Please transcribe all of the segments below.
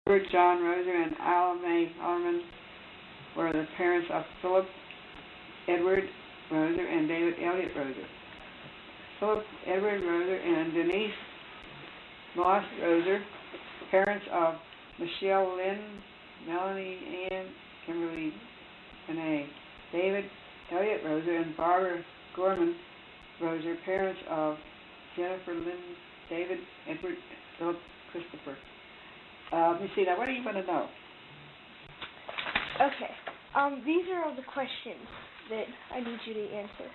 John Roeser and Alma May Schlarman were the parents of Philip Edward Roeser and David Elliott Roeser. Philip Edward Roeser and Denise Moss Roeser, parents of Michelle Lynn, Melanie Ann, Kimberly Renee. David Elliott Roeser and Barbara Gorman Roeser, parents of Jennifer Lynn, David Edward Philip Christopher. Let me see now. What do you want to know? Okay. These are all the questions that I need you to answer.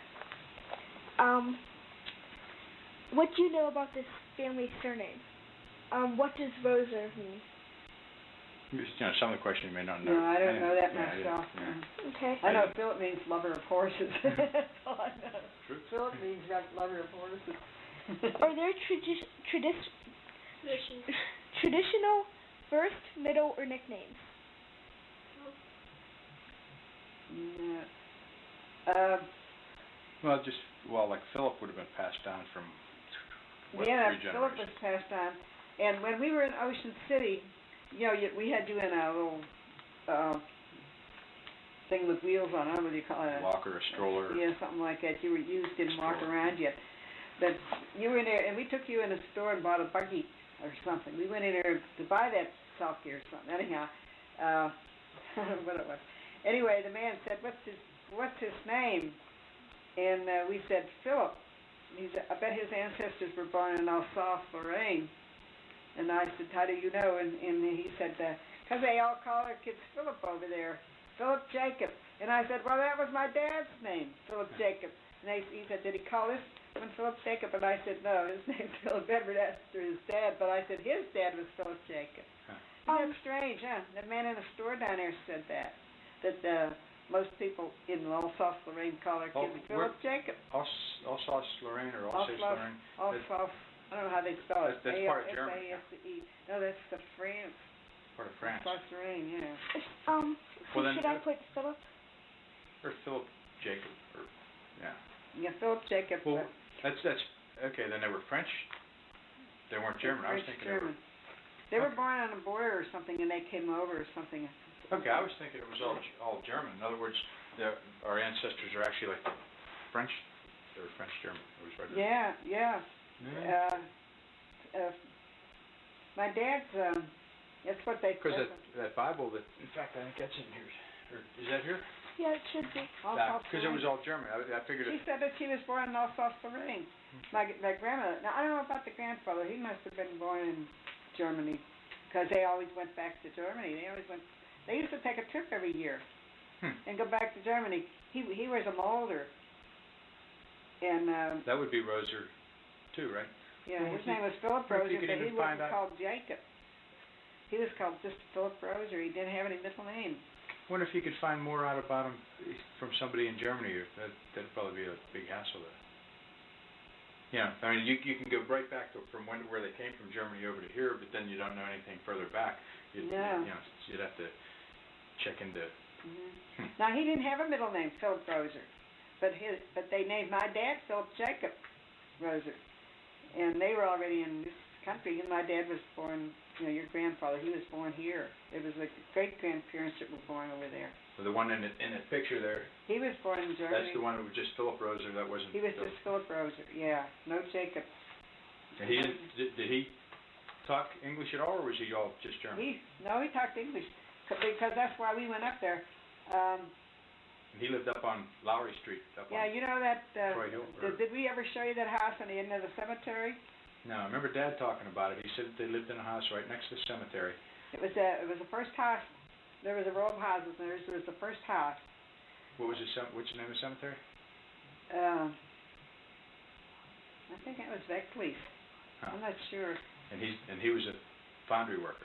What do you know about this family surname? What does Roeser mean? Some of the questions you may not know. No, I don't know that myself. Yeah. Okay. I know Philip means lover of horses. That's all I know. True. Philip means lover of horses. Are there traditional first, middle, or nicknames? No. Like Philip would have been passed down from three generations. Philip was passed on. And when we were in Ocean City, we had you in a little thing with wheels on it. What do you call it? A walker, a stroller. Yeah, something like that. You didn't walk around yet. But you were in there, and we took you in a store and bought a buggy or something. We went in there to buy that sulky or something. Anyhow, I don't know what it was. Anyway, the man said, "What's his name?" And we said, "Philip." I bet his ancestors were born in Alsace-Lorraine. And I said, "How do you know?" And he said, "Because they all call their kids Philip over there, Philip Jacob." And I said, "Well, that was my dad's name, Philip Jacob." And he said, "Did he call this one Philip Jacob?" And I said, "No, his name's Philip Edward after his dad." But I said, his dad was Philip Jacob. Isn't that strange, huh? The man in the store down there said that most people in Alsace-Lorraine call their kids Philip Jacob. Alsace-Lorraine or Alsace-Lorraine? Alsace. I don't know how they spell it. That's part of Germany. A-S-A-S-E. No, that's the France. Part of France. Alsace-Lorraine, yeah. Should I put Philip? Or Philip Jacob, Yeah, Philip Jacob. Well, that's okay. Then they were French. They weren't German. I was thinking German. They were born on a border or something, and they came over or something. Okay, I was thinking it was all German. In other words, our ancestors are actually like French. They were French German. It was right there. Yeah. My dad's. That's what they. Because that Bible that, in fact, I think that's in here. Or, is that here? Yeah, it should be. Because it was all German. I figured. She said that she was born in Alsace-Lorraine. My grandmother. Now I don't know about the grandfather. He must have been born in Germany, because they always went back to Germany. They used to take a trip every year and go back to Germany. He was a molder. And that would be Roeser, too, right? Yeah, his name was Philip Roeser, but he wasn't called Jacob. He was called just Philip Roeser. He didn't have any middle name. I wonder if you could find more out about him from somebody in Germany. That'd probably be a big hassle there. Yeah, I mean, you can go right back from where they came from Germany over to here, but then you don't know anything further back. You'd have to check into. Now he didn't have a middle name, Philip Roeser, but they named my dad Philip Jacob Roeser, and they were already in this country. And my dad was born. Your grandfather, he was born here. It was like great grandparents that were born over there. So the one in the picture there. He was born in Germany. That's the one that was just Philip Roeser. That wasn't. He was just Philip Roeser. Yeah, no Jacob. And did he talk English at all, or was he all just German? He talked English because that's why we went up there. He lived up on Lowry Street. You know that. Troy Hill, did we ever show you that house on the end of the cemetery? No, I remember Dad talking about it. He said that they lived in a house right next to the cemetery. It was the first house. There was a row of houses, and there was the first house. What was which name of the cemetery? I think it was Veckley's. I'm not sure. And he was a foundry worker.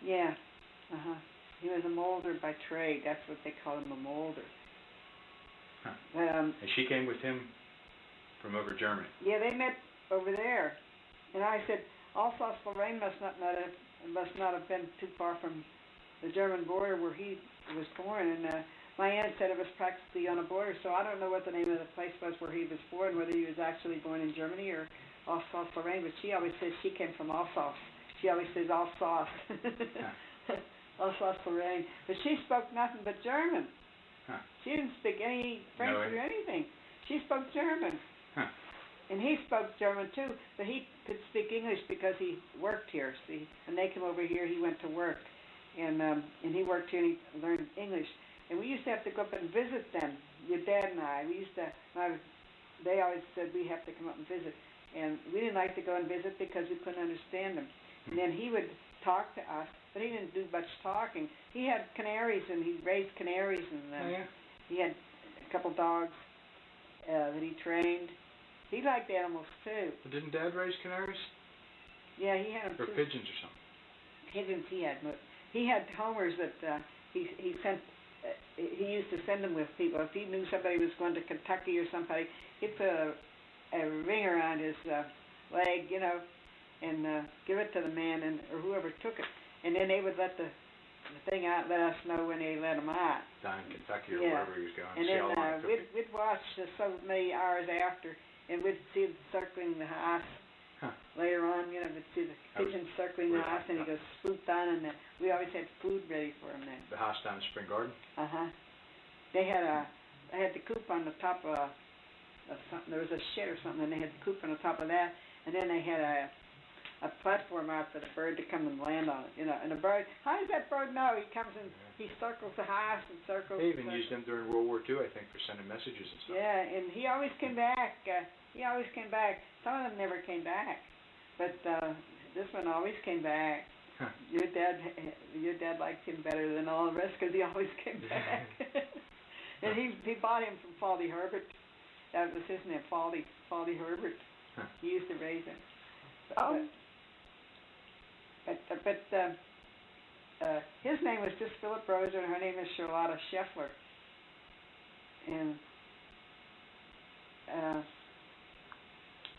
Yeah. He was a molder by trade. That's what they call him, a molder. And she came with him from over Germany. Yeah, they met over there, and I said Alsace-Lorraine must not have been too far from the German border where he was born. And my aunt said it was practically on a border, so I don't know what the name of the place was where he was born, whether he was actually born in Germany or Alsace-Lorraine. But she always said she came from Alsace. She always says Alsace. Alsace Lorraine. But she spoke nothing but German. Huh. She didn't speak any French No, or anything. She spoke German. Huh. And he spoke German too, but he could speak English because he worked here. See, when they came over here, he went to work, and he worked here and he learned English. And we used to have to go up and visit them. Your dad and I. We used to. They always said we have to come up and visit, and we didn't like to go and visit because we couldn't understand them. And then he would talk to us, but he didn't do much talking. He had canaries and he raised canaries, and he had a couple dogs that he trained. He liked animals too. Well, didn't Dad raise canaries? Yeah, he had them Or too. pigeons or something? Pigeons he had. He had homers that he sent. He used to send them with people. If he knew somebody was going to Kentucky or somebody, he'd put a ring around his leg, you know, and give it to the man or whoever took it. And then they would let the thing out, let us know when they let him out. Down in Kentucky or wherever he was going. And then we'd watch so many hours after, and we'd see them circling the house. Later on, you know, we'd see the pigeons circling the house, and he goes swoop down, and we always had food ready for him then. The house down in Spring Garden? They had the coop on the top of something. There was a shed or something, and they had the coop on the top of that, and then they had a platform out for the bird to come and land on it, you know. And the bird, how does that bird know? He comes and he circles the house and circles. They even used them during World War II, I think, for sending messages and stuff. Yeah, and he always came back. Some of them never came back, but this one always came back. Your dad liked him better than all the rest because he always came back. And he bought him from Faldy Herbert. That was his name, Faldy Herbert. He used to raise him. But his name was just Philip Roeser, and her name is Charlotta Scheffler. And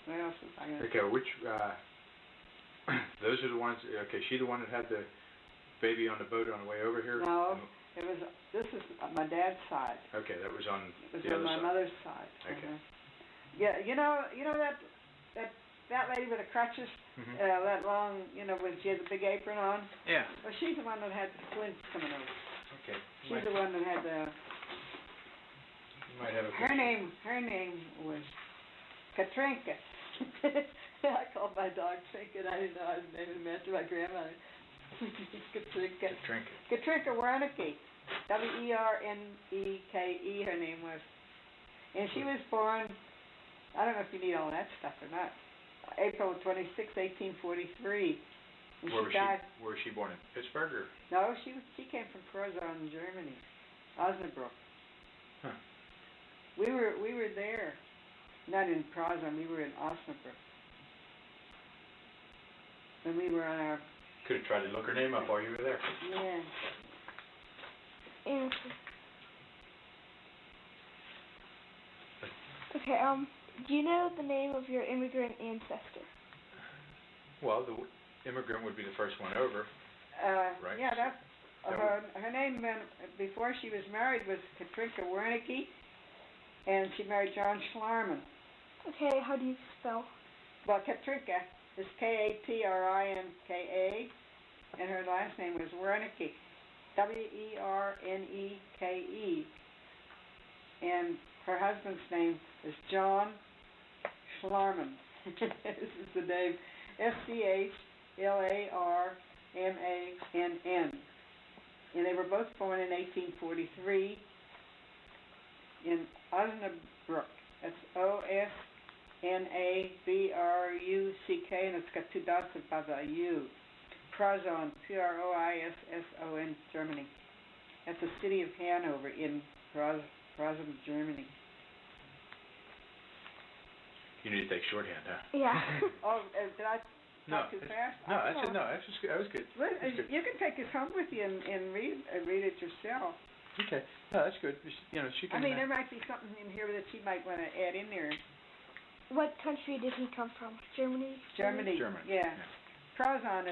what else was I going to say? Okay, which, those are the ones, okay, she the one that had the baby on the boat on the way over here? No, this is my dad's side. Okay, that was on the other side. It was the on my mother's side. Okay. Yeah, you know that lady with the crutches, that long, you know, when she had the big apron on? Yeah. Well, she's the one that had the twins coming over. Okay. She's the one that had the... You might have a her name was Katrinka. I called my dog Trinket. I didn't know I was naming him after my grandmother. Katrinka. Katrinka Wernicke. Werneke, her name was. And she was born, I don't know if you need all that stuff or not, April 26, 1843. And where died. Was she born in Pittsburgh or? No, she came from Prozan, Germany, Osnabrück. Huh. We were there, not in Prozan. We were in Osnabrück. When we were on our. Could have tried to look her name up while you were there. Yeah. Okay. Do you know the name of your immigrant ancestor? Well, the immigrant would be the first one over. Right. Yeah, that's her name before she was married was Katrinka Wernicke, and she married John Schlarman. Okay, how do you spell? Well, Katrinka is Katrinka, and her last name was Wernicke, Werneke, and her husband's name is John Schlarman. This is the name, Schlarmann. And they were both born in 1843 in Osnabrück. That's Osnabrück, and it's got two dots above the U. Prozan, Proisson, Germany. That's the city of Hanover in Prozan, Germany. You need to take shorthand, huh? Yeah. Oh, did I talk too fast? No, that was good. Well, you can take this home with you and read it yourself. Okay, no, that's good. You know, she can. I mean, there might be something in here that she might want to add in there. What country did he come from? Germany? Germany. Yeah. Prozan,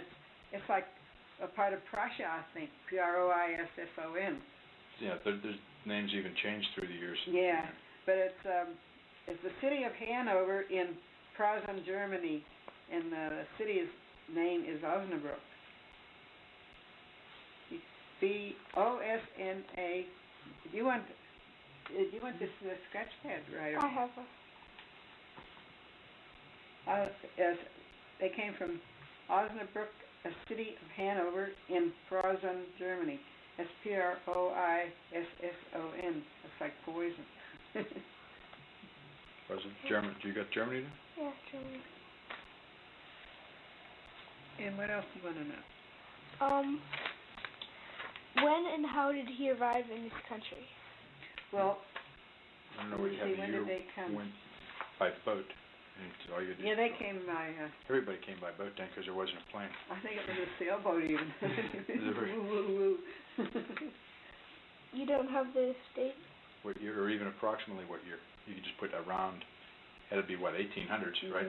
it's like a part of Prussia, I think. Proisson. Yeah, there's names even changed through the years. Yeah, but it's the city of Hanover in Prozan, Germany, and the city is name is Osnabrück. B-O-S-N-A. Do you want this sketch pad, right? I have a. They came from Osnabrück, a city of Hanover in Preußen, Germany. S-P-R-O-I-S-S-O-N. It's like poison. Preußen, German. Do you got Germany there? Yeah, Germany. And what else do you want to know? When and how did he arrive in this country? Well, I don't know what you have when did they come? went by boat. And all you did Yeah, they came by, everybody came by boat then because there wasn't a plane. I think it was a sailboat even. You don't have the date? What year, or even approximately what year? You could just put around. Had to be what, 1800s, right?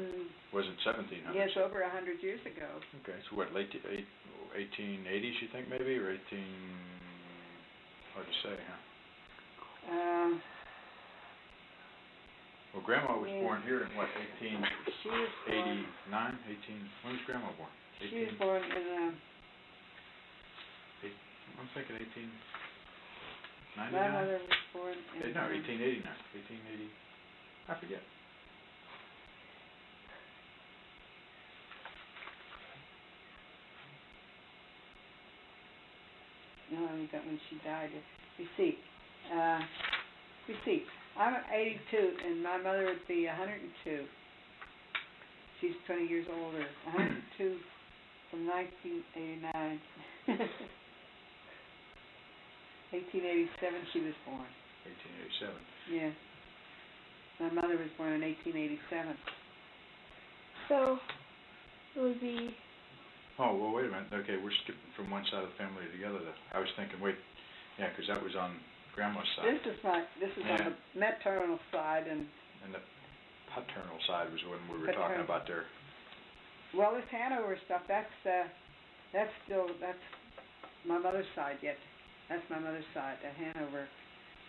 Wasn't 1700s? Yes, over 100 years ago. Okay, so what, late 1880s, you think maybe, or 18? Hard to say, huh? Well, Grandma was born here in what, 1889, 18? When was Grandma born? She was born in. I'm thinking 1899. My mother was born in. No, 1889, 1880. I forget. No, I got when she died. You see, I'm 82, and my mother would be 102. She's 20 years older. 102 from 1989. 1887 she was born. 1887. Yeah. My mother was born in 1887. So, it would be... Oh, well, wait a minute. Okay, we're skipping from one side of the family to the other. I was thinking, wait, yeah, because that was on Grandma's side. This is on the maternal side, and the paternal side was when we were talking about their... Well, this Hanover stuff, that's my mother's side yet. That's my mother's side, that Hanover,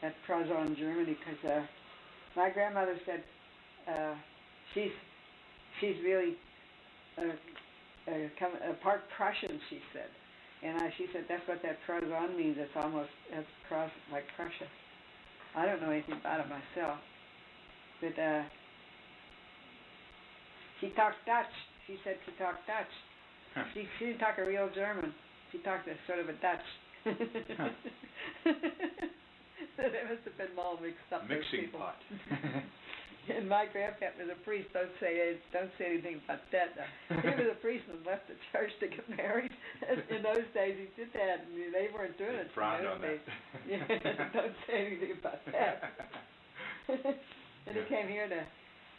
that Preußen, Germany, because my grandmother said she's really part Prussian, she said. And she said that's what that Preußen means. It's almost like Prussia. I don't know anything about it myself. But she talked Dutch. She said she talked Dutch. Huh. She didn't talk a real German. She talked a sort of a Dutch. Huh. So they must have been all mixed up. Mixing pot. And my grandpa was a priest. Don't say anything about that. He was a priest and left the church to get married. In those days, he did that, and they weren't doing it. Frowned on that. Yeah, don't say anything about that. And he came here to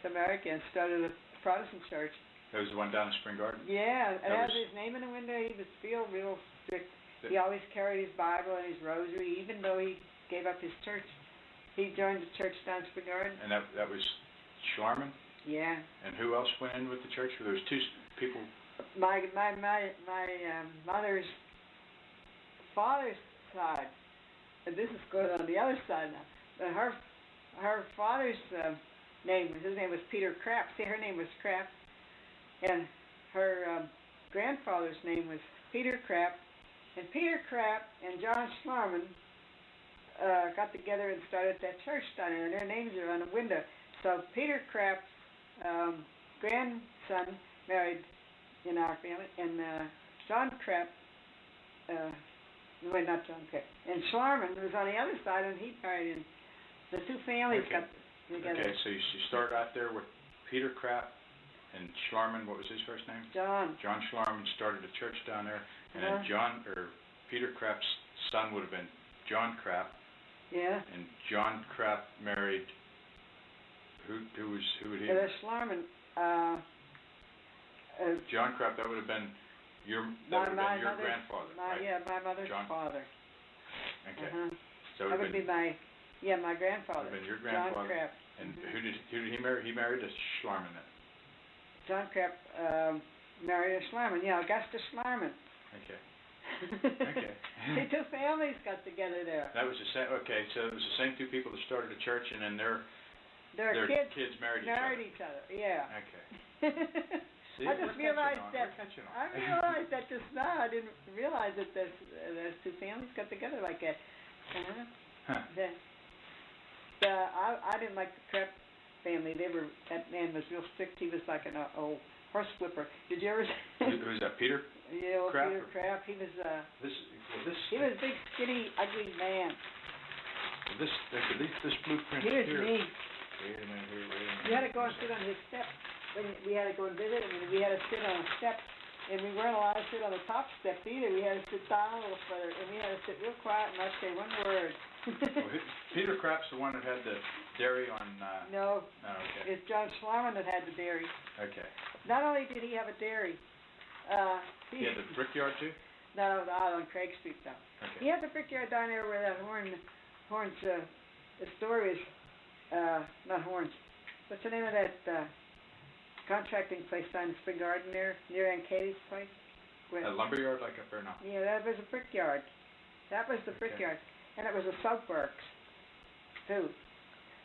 America and started a Protestant church. That was the one down in Spring Garden? Yeah, it has his name in the window. He was real strict. He always carried his Bible and his rosary, even though he gave up his church. He joined the church down in Spring Garden. And that was Schlarman? Yeah. And who else went in with the church? There was two people. My mother's father's side, and this is going on the other side now. But her father's his name was Peter Krapp. See, her name was Krapp, and her grandfather's name was Peter Krapp. And Peter Krapp and John Schlarman got together and started that church down there, and their names are on the window. So Peter Krapp's grandson married in our family, and John Krapp, not John Krapp, and Schlarman was on the other side, and he married in. The two families got together. Okay, so you start out there with Peter Krapp and Schlarman. What was his first name? John. John Schlarman started a church down there, and then Peter Krapp's son would have been John Krapp. Yeah. And John Krapp married who would he? Schlarman. John Krapp. That would have been your grandfather. Right? Yeah, my mother's father. Okay. So that would be my grandfather. Would have been your grandfather. John Krapp. And who did he marry? He married a Schlarman then. John Krapp married a Schlarman. Yeah, Augustus Schlarman. Okay. Okay. The two families got together there. That was the same. Okay, so it was the same two people that started a church, and then their kids married each other. Yeah. Okay. See, I just realized we're catching on. I realized that just now. I didn't realize that those two families got together like that. Huh. I didn't like the Krapp family. That man was real strict. He was like an old horse whipper. Did you ever? Who's that? Peter? Yeah, old Krapp? Peter Krapp. He was This. he was a big, skinny, ugly man. This blueprint He was here. mean. Wait a minute here. Wait a minute. We had to go and sit on his step. When we had to go and visit him, and we had to sit on a step. And we weren't allowed to sit on the top step either. We had to sit down a little further, and we had to sit real quiet and not say one word. Peter Krapp's the one that had the dairy on. No. Oh, okay. It's John Schlarman that had the dairy. Okay. Not only did he have a dairy, He had the brickyard too. no, out on Craig Street though. Okay. He had the brickyard down there where that Horns, the store is, not Horns. What's the name of that contracting place down in Spring Garden there, near Aunt Katie's place? A lumberyard like up there now. Yeah, that was a brickyard. That was the brickyard. And it was a soapworks, too.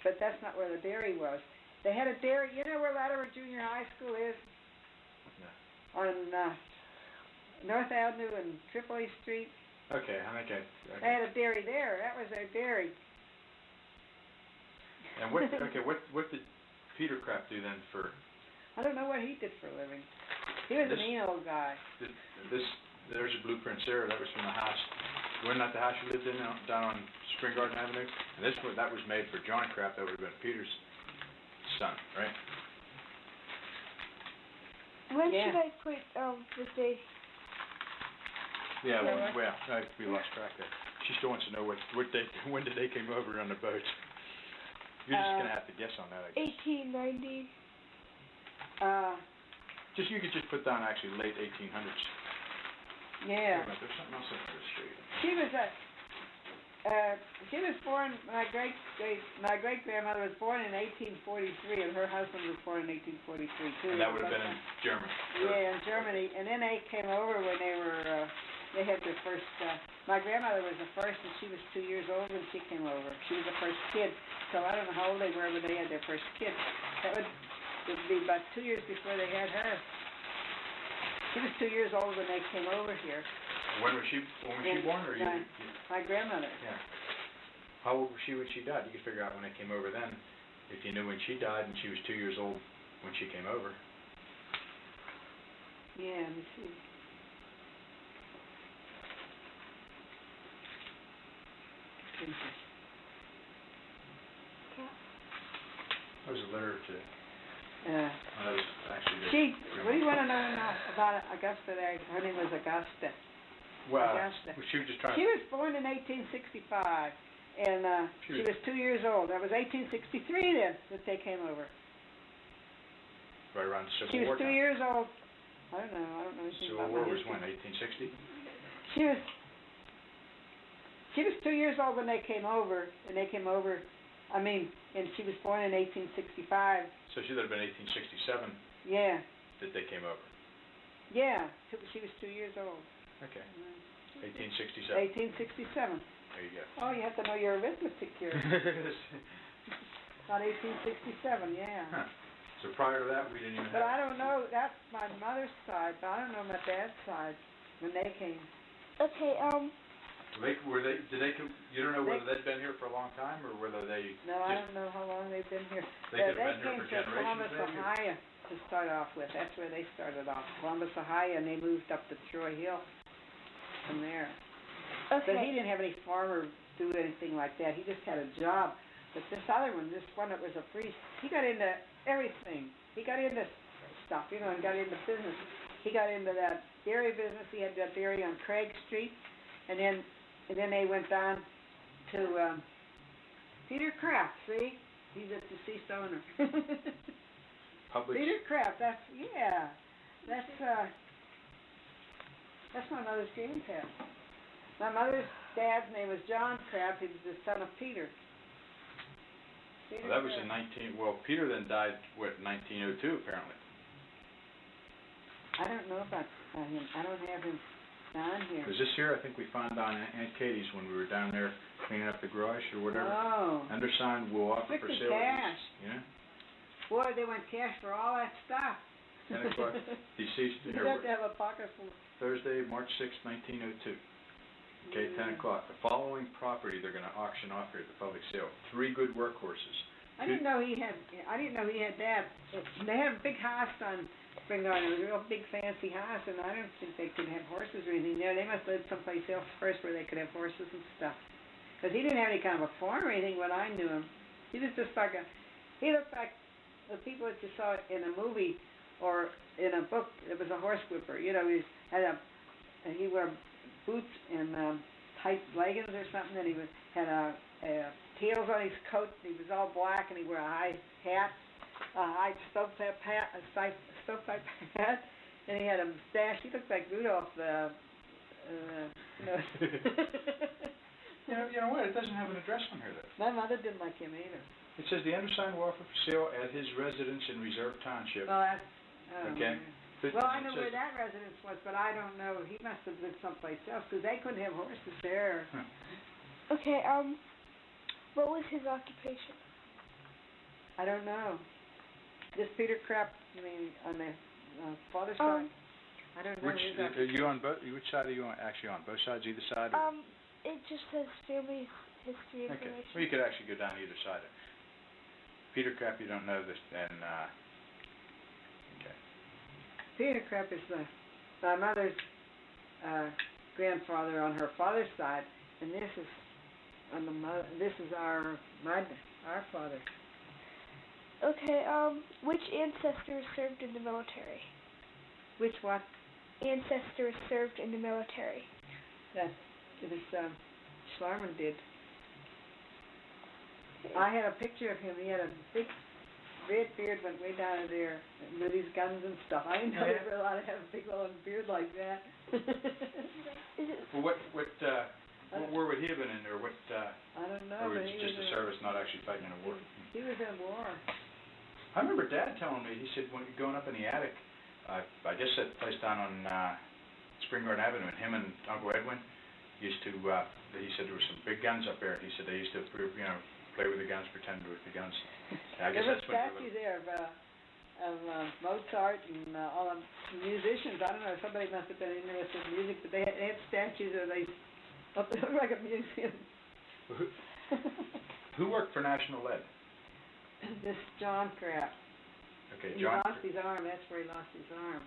But that's not where the dairy was. They had a dairy, you know where Latimer Junior High School is? No. On North Avenue and Tripoli Street. Okay, I think They had a dairy there. That was their dairy. And what did Peter Krapp do then for? I don't know what he did for a living. He was a mean old guy. There's your blueprints there. That was from the house. Wasn't that the house you lived in down on Spring Garden Avenue? And that was made for John Krapp. That would have been Peter's son, right? When should I put the date? Yeah. We lost track there. She still wants to know when did they came over on the boat. You're just gonna have to guess on that, I guess. 1890. You could just put down actually late 1800s. Yeah. There's something else up there straight. She was born. My great grandmother was born in 1843, and her husband was born in 1843 too. And that would have been in Germany. Yeah, in Germany. And then they came over when they had their first. My grandmother was the first, and she was 2 years old when she came over. She was the first kid. So I don't know how old they were when they had their first kid. That would be about 2 years before they had her. She was 2 years old when they came over here. When was she born, or you? My grandmother. Yeah. How old was she when she died? You could figure out when they came over then, if you knew when she died and she was 2 years old when she came over. Yeah, let me see. That was a letter to. That was actually. What do you want to know about Augusta there? Her name was Augusta. Well, Augusta. She was just trying. She was born in 1865, and she was 2 years old. That was 1863 then that they came over. Right around the Civil She War. was 2 years old. I don't know anything Civil about War my was history. when, 1860? She was 2 years old when they came over, and and she was born in 1865. So she would have been 1867. Yeah. That they came over. Yeah, she was 2 years old. Okay. 1867. 1867. There you go. Oh, you have to know your arithmetic here. About 1867, yeah. Huh. So prior to that, we didn't even But have. I don't know. That's my mother's side, but I don't know my dad's side when they came. Okay, Did they come? You don't know whether they'd been here for a long time or whether they. No, I don't know how long they've been here. They could have been came here for to Columbus, generations. Ohio to start off with. That's where they started off. Columbus, Ohio, and they moved up to Troy Hill from there. okay. But he didn't have any farm or do anything like that. He just had a job. But this other one, this one that was a priest, he got into everything. He got into stuff, and got into business. He got into that dairy business. He had that dairy on Craig Street, and then they went down to Peter Krapp. See, he's a deceased owner. Public. Peter Krapp. That's my mother's grandpa. My mother's dad's name was John Krapp. He was the son of Peter. Well, that was in 19. Well, Peter then died. 1902 apparently. I don't know about him. I don't have him down here. Was this here? I think we found on Aunt Katie's when we were down there cleaning up the garage or whatever. Oh. Undersigned will offer for Strictly sale. cash. Yeah. Boy, they went cash for all that stuff. 10 o'clock. Deceased You have to have a pocket full. Thursday, March 6, 1902. Okay, 10 o'clock. The following property they're going to auction off here at the public sale. 3 good workhorses. I didn't know he had that. They have a big house on Spring Garden. It was a real big fancy house, and I don't think they could have horses or anything there. They must live someplace else first where they could have horses and stuff. Because he didn't have any kind of a farm or anything when I knew him. He was just like he looked like the people that you saw in a movie or in a book. It was a horsewhipper. You know, he wore boots and tight leggings or something, and he had tails on his coat. And he was all black, and he wore a high hat, a high stovepipe hat, and he had a mustache. He looked like Rudolph. You know what? It doesn't have an address on here, though. My mother didn't like him either. It says the undersigned will offer for sale at his residence in Reserve Township. Well, okay. Well, I know where that residence was, but I don't know. He must have lived someplace else because they couldn't have horses there. Huh. Okay, what was his occupation? I don't know. This Peter Krapp, you mean, on the father's side? I don't know. Which side are you on? Actually on both sides, either side? Or? It just says family history information. Okay. Well, you could actually go down either side. Peter Krapp, you don't know this, and okay. Peter Krapp is my mother's grandfather on her father's side, and this is on the mother. This is our father. Okay. Which ancestor served in the military? Which what? Ancestor served in the military. It was Schlarman did. I had a picture of him. He had a big red beard, went way down there with his guns and stuff. I didn't know there were allowed to have a big long beard like that. Well, what war would he have been in, or what? I don't know. Or was it just a service, not actually fighting in a war? He was in war. I remember Dad telling me. He said when going up in the attic, I guess that place down on Spring Garden Avenue, and him and Uncle Edwin used to. He said there were some big guns up there. He said they used to, play with the guns, pretend with the guns. I guess there was that's a statue there of Mozart and all the musicians. I don't know. Somebody must have been interested in music, but they had statues of these. It looked like a museum. Who worked for National Lead? This John Krapp. Okay, He lost his arm. That's where he lost his arm.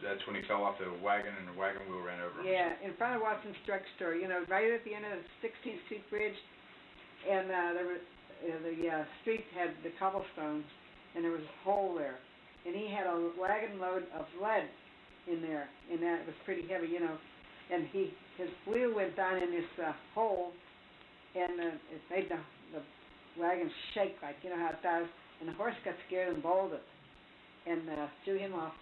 That's when he fell off the wagon and the wagon wheel ran over him. Yeah, in front of Watson's Drugstore. You know, right at the end of the 16th Street Bridge, and there was the street had the cobblestones, and there was a hole there, and he had a wagon load of lead in there, and that was pretty heavy, and his wheel went down in this hole, and it made the wagon shake like how it does, and the horse got scared and bolted, and threw him off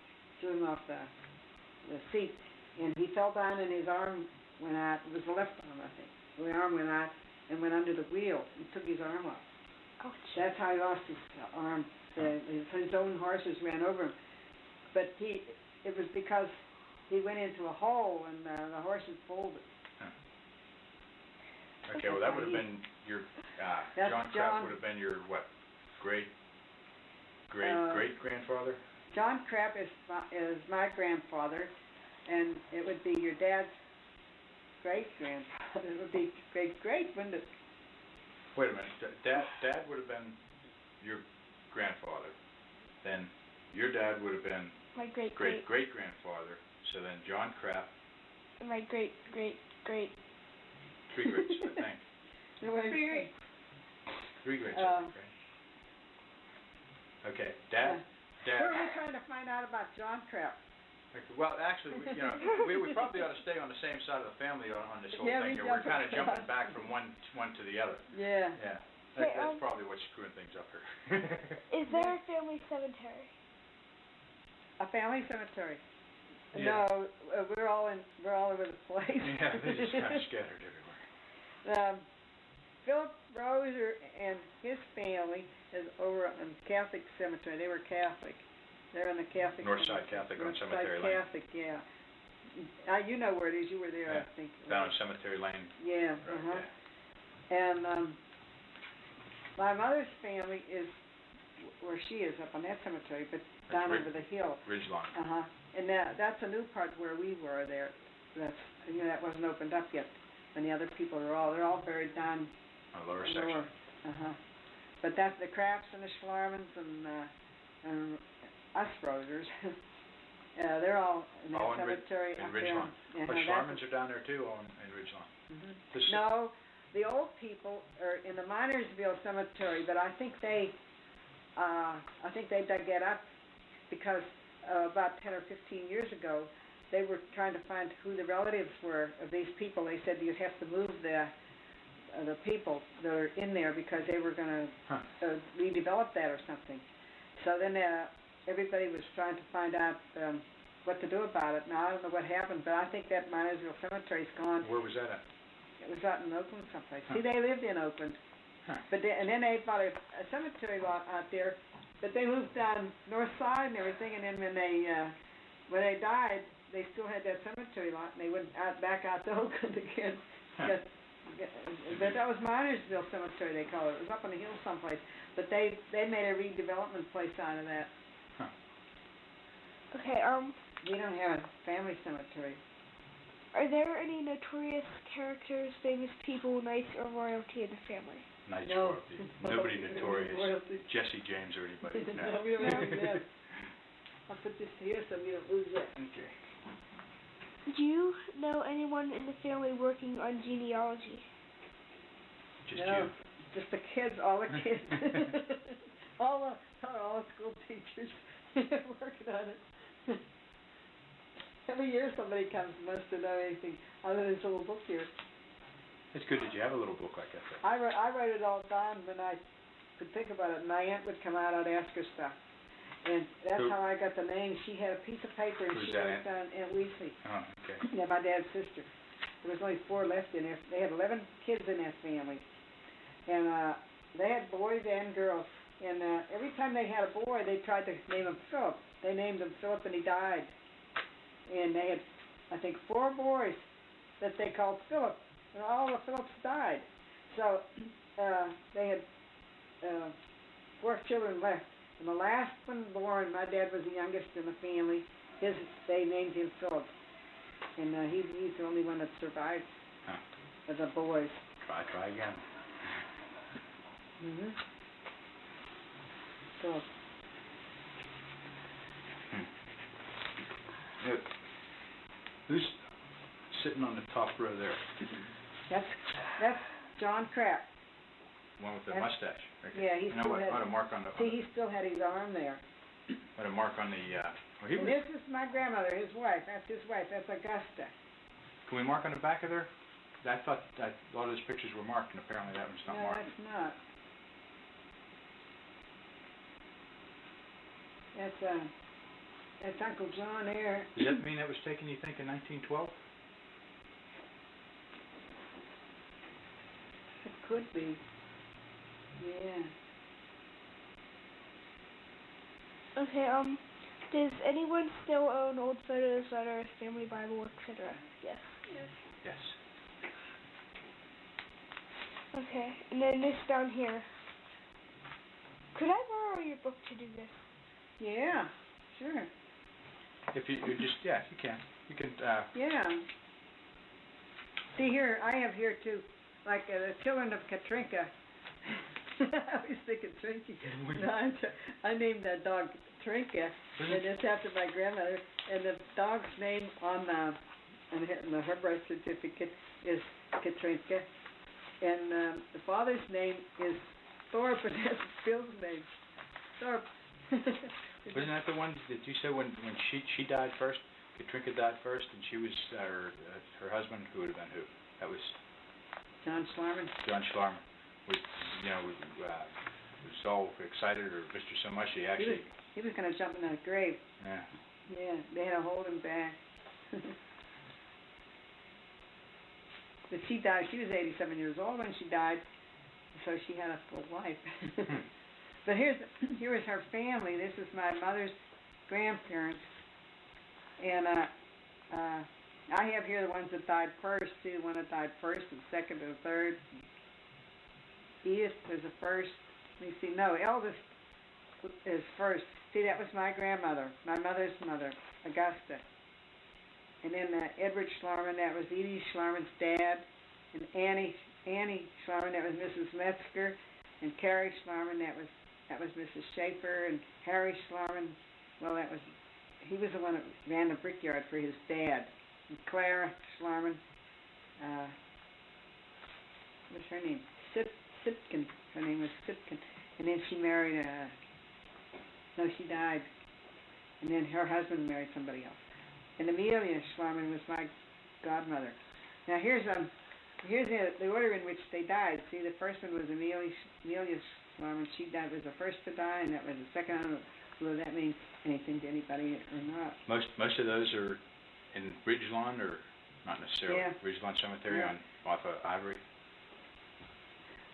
the seat, and he fell down, and his arm went out. It was the left arm, I think. The arm went out and went under the wheel and took his arm off. Ouch. That's how he lost his arm. His own horses ran over him, but it was because he went into a hole and the horses folded. Huh. Okay, well that would have been your John Krapp would have been your what? Great grandfather? John Krapp is my grandfather, and it would be your dad's great-grandfather. It would be great, wouldn't it? Wait a minute. Dad would have been your grandfather. Then your dad would have been my great-grandfather. So then John Krapp. My great. 3 greats, I think. 3 greats, okay. Okay, Dad. Where are we trying to find out about John Krapp? Well, actually, we probably ought to stay on the same side of the family on this whole thing here. We're kind of jumping back from one to the other. Yeah. Yeah. That's probably what's screwing things up here. Is there a family cemetery? A family cemetery? Yeah. No, we're all over the place. Yeah, they're just kind of scattered everywhere. Philip Roeser and his family is over in Catholic Cemetery. They were Catholic. They're in the Catholic. Northside Catholic on Cemetery Lane. Catholic, yeah. You know where it is. You were there, yeah. I think. Down on Cemetery Lane. Yeah. Right, And my mother's family is where she is, up on that cemetery, but down over the hill. Ridgeline. And that's a new part where we were there. That's, that wasn't opened up yet. And the other people they're all buried down Lower section. But that's the Krapps and the Schlarmans and us Roesers. They're all in that cemetery in up Ridgeline. there. But Schlarmans are down there too, in Ridgeline. No, the old people are in the Minersville Cemetery, but I think they dug that up because about 10 or 15 years ago, they were trying to find who the relatives were of these people. They said you'd have to move the people that are in there because they were going to redevelop that or something. So then everybody was trying to find out what to do about it. Now, I don't know what happened, but I think that Minersville Cemetery's gone. Where was that at? It was out in Oakland someplace. See, they lived in Oakland. But and then they bought a cemetery lot out there, but they moved down north side and everything, and then when they died, they still had that cemetery lot, and they went back out to Oakland again. But that was Minersville Cemetery, they call it. It was up on the hill someplace. But they made a redevelopment place out of that. Okay, We don't have a family cemetery. Are there any notorious characters, famous people, knights, or royalty in the family? Knights, No. royalty. Nobody notorious. Royalty. Jesse James or anybody. No, we don't have that. I'll put this here so we don't lose it. Okay. Do you know anyone in the family working on genealogy? Just No, you. just the kids, all the kids. all the school teachers working on it. Every year somebody comes and wants to know anything other than this little book here. It's good that you have a little book like that. I write it all down when I could think about it. My aunt would come out, I'd ask her stuff. And that's how I got the name. She had a piece of paper and she wrote down Aunt Weasley. Oh, okay. Yeah, my dad's sister. There was only 4 left in there. They had 11 kids in that family. And they had boys and girls. And every time they had a boy, they tried to name him Philip. They named him Philip and he died. And they had, I think, 4 boys that they called Philip. And all the Philips died. So they had 4 children left. And the last one born, my dad was the youngest in the family. They named him Philip. And he's the only one that survived of the boys. Try again. So. Look, who's sitting on the top row there? That's John Krapp. One with the mustache. Okay. Yeah, he still had. What a mark on the. See, he still had his arm there. What a mark on the. And this is my grandmother, his wife. That's his wife. That's Augusta. Can we mark on the back of there? I thought a lot of those pictures were marked, and apparently that one's not marked. No, that's not. That's Uncle John there. Does that mean that was taken, you think, in 1912? It could be. Yeah. Okay, does anyone still own old photos, letters, family Bible, etc.? Yes. Yes. Okay, and then this down here. Could I borrow your book to do this? Yeah, sure. If you just, you can. You can, Yeah. See here, I have here too, like the children of Katrinka. I always think of Trinky. No, I named that dog Trinka, and it's after my grandmother. And the dog's name on her birth certificate is Katrinka, and the father's name is Thorpe, and that's Phil's name. Thorpe. Wasn't that the one that you said when she died first? Katrinka died first, and she was her husband. Who would have been who? That was John Schlarman. John Schlarman. Was so excited or missed her so much he actually. He was going to jump in that grave. Yeah. Yeah, they had to hold him back. But she died. She was 87 years old when she died, so she had a full life. But here is her family. This is my mother's grandparents, and I have here the ones that died first too. The one that died first, and second, and third. Edith was the first. Let me see. No, eldest is first. See, that was my grandmother, my mother's mother, Augusta. And then Edward Schlarman, that was Edie Schlarman's dad. And Annie Schlarman, that was Mrs. Metzger. And Carrie Schlarman, that was Mrs. Schaefer. And Harry Schlarman, well, he was the one that ran the brickyard for his dad. And Clara Schlarman, what's her name? Sipkin. Her name was Sipkin. And then she married, she died. And then her husband married somebody else. And Amelia Schlarman was my godmother. Now here's the order in which they died. See, the first one was Amelia Schlarman. She died, was the first to die, and that was the second. I don't know whether that means anything to anybody or not. Most of those are in Ridgelawn, or not necessarily? Yeah. Ridgelawn Cemetery off of Ivory?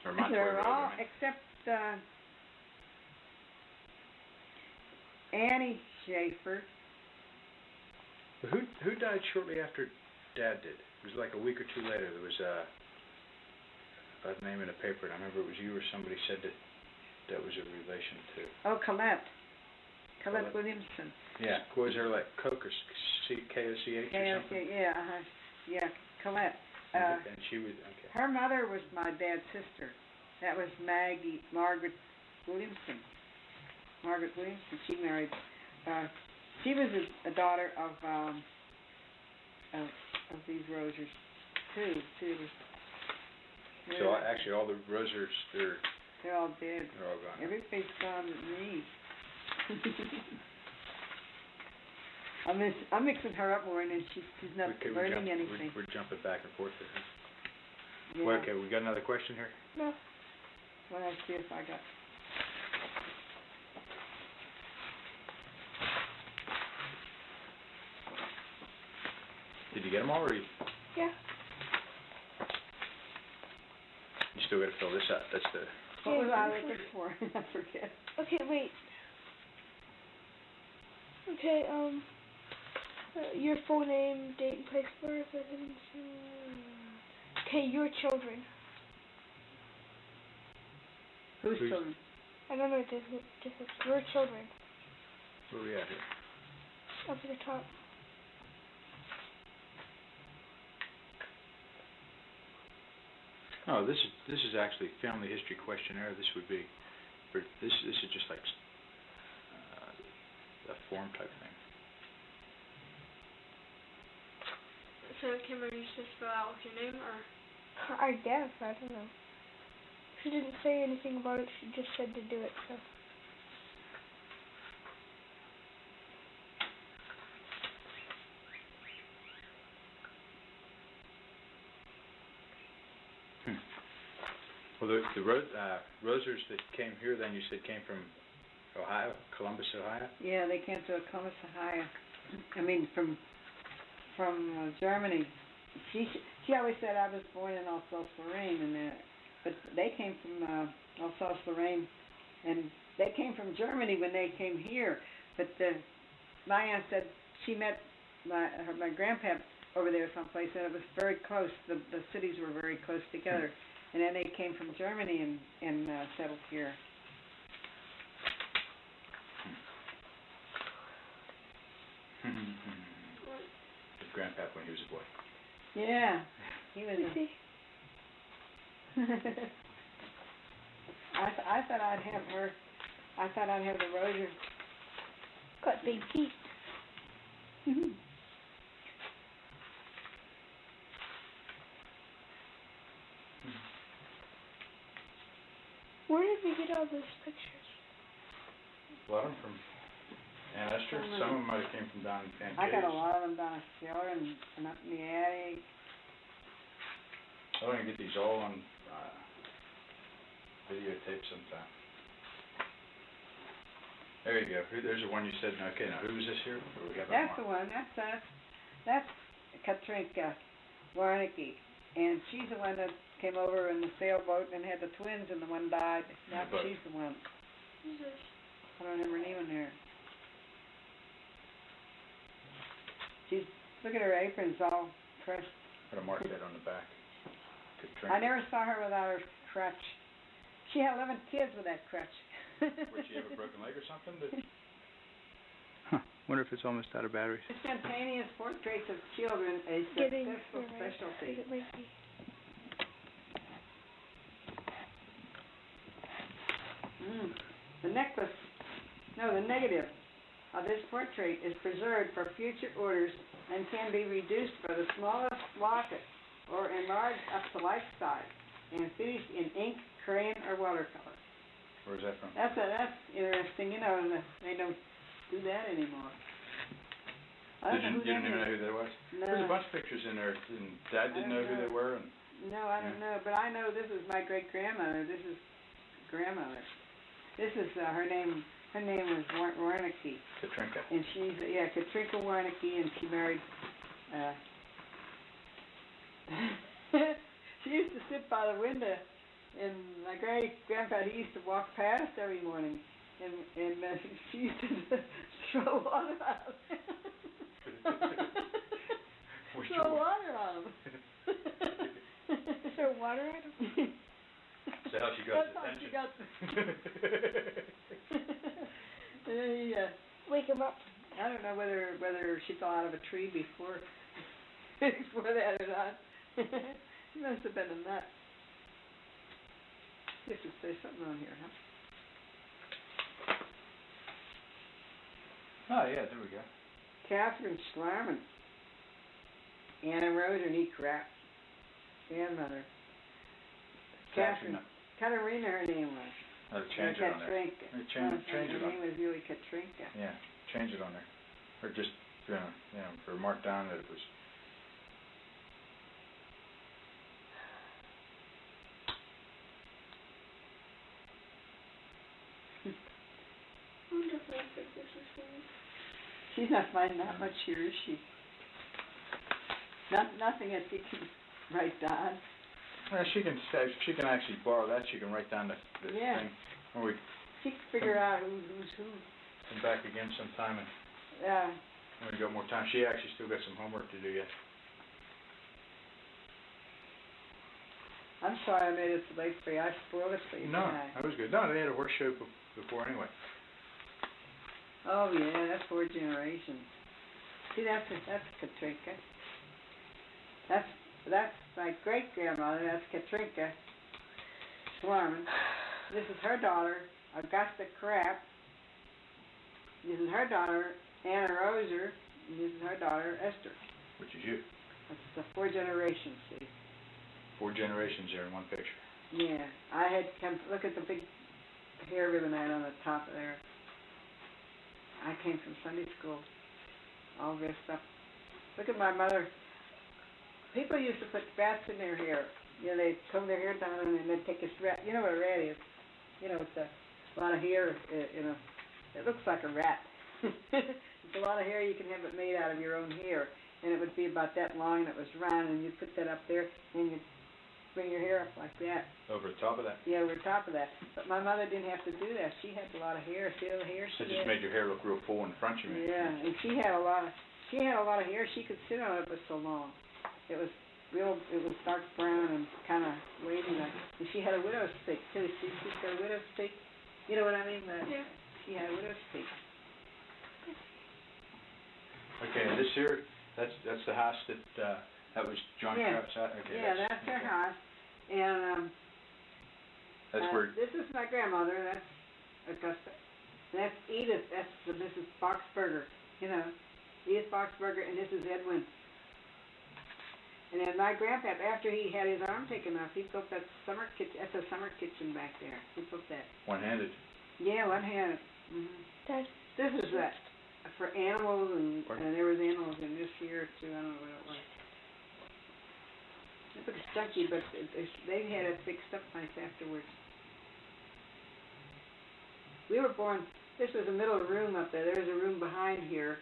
Or They're Montour all Road, except Annie Schaefer. Who died shortly after Dad did? It was like a week or two later. There was a name in the paper, and I remember it was you or somebody said that was a relation to. Oh, Colette Williamson. Yeah, was there like Koch or K-O-C-H or something? Yeah, Colette. And she was, okay. Her mother was my dad's sister. That was Margaret Williamson. She married. She was a daughter of these Roesers too. So actually, all the Roesers, they're all dead. They're all gone. Everybody's gone but me. I'm mixing her up more, and then she's not learning anything. We're jumping back and forth here. Yeah. Well, okay, we got another question here? No. Well, let's see if I got. Did you get them all, or you Yeah. still got to fill this out? That's the... What was I looking for? I forget. Okay, wait. Okay, your full name, date and place of birth, okay, your children. Whose children? I don't know, just your children. Where are we at here? Up at the top. Oh, this is actually family history questionnaire. This would be, this is just like a form type thing. So Kimberly needs to fill out with your name, or? I guess, I don't know. She didn't say anything about it, she just said to do it, so. Well, the Roesers that came here, then you said came from Ohio, Columbus, Ohio? Yeah, they came to Columbus, Ohio. I mean, from Germany. She always said I was born in Alsace-Lorraine, and but they came from Alsace-Lorraine, and they came from Germany when they came here. But my aunt said she met my grandpa over there someplace, and it was very close. The cities were very close together. And then they came from Germany and settled here. His grandpa when he was a boy. Yeah, he was. I thought I'd have her. I thought I'd have the Roeser. Got big teeth. Where did we get all those pictures? A lot of them from Aunt Esther. Some of them might have came from down in Aunt I got a Kay's. lot of them down the cellar and up in the attic. I want to get these all on videotape sometime. There you go. There's the one you said. Okay, now who was this here? Or we have That's the one. That's us. That's Katrinka Warnicki. And she's the one that came over in the sailboat and had the twins, and the one died. Now she's the one. Who's this? I don't have her name in there. She's, look at her apron's all pressed. I'm going to mark that on the back. I never saw her without her crutch. She had 11 kids with that crutch. Would she have a broken leg or something? Huh. Wonder if it's almost out of batteries. Instantaneous portraits of children, a successful specialty. It might be. The negative of this portrait is preserved for future orders and can be reduced by the smallest locket or enlarged up to life size and finished in ink, crayon, or watercolor. Where's that from? That's interesting. You know, they don't do that anymore. You didn't even know who that was? No. There's a bunch of pictures in there, and Dad didn't know who they were. And no, I don't know, but I know this is my great grandmother. This is grandmother. This is her name. Her name was Warnicki. Katrinka. And she's Katrinka Warnicki, and she married. She used to sit by the window, and my great grandpa, he used to walk past every morning, and she used to throw water on him. Throw water on him. Throw water at him? Is that how she got his attention? And then he, wake him up. I don't know whether she fell out of a tree before that or not. She must have been a nut. You should say something on here, huh? Oh, yeah, there we go. Catherine Schlarman. Anna Roeser, Krapp. Grandmother. Catherine. Katerina, her name was. Oh, change it on there. Katrinka. Change it her on. name was really Katrinka. Yeah, change it on there. Or just, for mark down that it was. I wonder if I think this is funny. She's not finding that much here, is she? Nothing that she can write down. Well, she can actually borrow that. She can write down the thing. When we She can figure out who's who. come back again sometime and when we got more time. She actually still got some homework to do yet. I'm sorry I made it so late for you. I spoiled it for you. No, didn't I? that was good. No, they had a horse show before anyway. Oh yeah, that's 4 generations. See, that's Katrinka. That's my great grandmother. That's Katrinka Schlarman. This is her daughter, Augusta Krapp. This is her daughter, Anna Roeser. And this is her daughter, Esther. Which is you. That's the 4 generations. See. 4 generations there in one picture. Yeah, I had come look at the big hair ribbon I had on the top of there. I came from Sunday school, all dressed up. Look at my mother. People used to put rats in their hair. You know, they comb their hair down and then they'd take a rat. You know what a rat is? You know, it's a lot of hair. It looks like a rat. It's a lot of hair. You can have it made out of your own hair, and it would be about that long, and it was round, and you put that up there, and you bring your hair up like that. Over the top of that? Yeah, over the top of that. But my mother didn't have to do that. She had a lot of hair. See all the hair she It had? just made your hair look real full in front of you. Yeah, and she had a lot of hair. She could sit on it. It was so long. It was dark brown and kind of wavy. And she had a widow's peak too. She's got a widow's peak. You know what I mean? Yeah. She had a widow's peak. Okay, and this here, that's the house that was John Krapp's house? Okay, yeah, that's her house. And that's where... This is my grandmother. That's Augusta. That's Edith. That's the Mrs. Boxberger. You know, Edith Boxberger, and this is Edwin. And then my grandpa, after he had his arm taken off, he built that summer kitchen. That's a summer kitchen back there. He built that. One-handed? Yeah, one-handed. Mm-hmm. This is that for animals, and there was animals in this here too. I don't know what it was. It looks junky, but they had it fixed up nice afterwards. We were born. This was a middle room up there. There's a room behind here,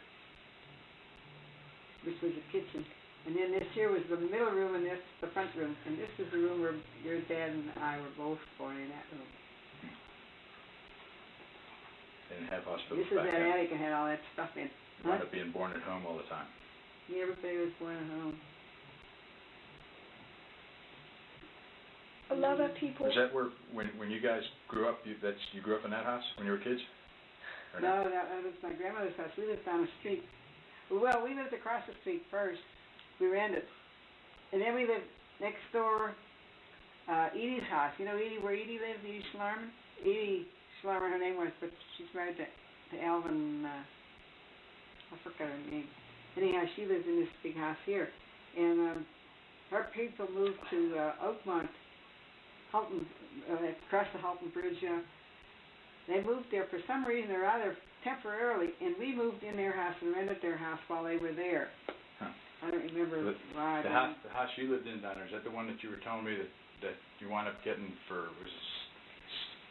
which was a kitchen. And then this here was the middle room, and this the front room. And this is the room where your dad and I were both born in that room. They didn't have hospitals This is back that then. attic and had all that stuff in. Wound up being born at home all the time. Yeah, everybody was born at home. lot of people. Was that where, when you guys grew up, you grew up in that house when you were kids? Or No, that was my grandmother's house. We lived down the street. Well, we lived across the street first. We rented. And then we lived next door, Edie's house. You know Edie, where Edie lives, Edie Schlarman? Edie Schlarman, her name was, but she's married to Alvin, I forgot her name. Anyhow, she lives in this big house here. And her people moved to Oakmont, Halton, across the Halton Bridge. They moved there for some reason or other temporarily, and we moved in their house and rented their house while they were there. Huh. I don't remember why. The house you lived in down there, is that the one that you were telling me that you wound up getting for, was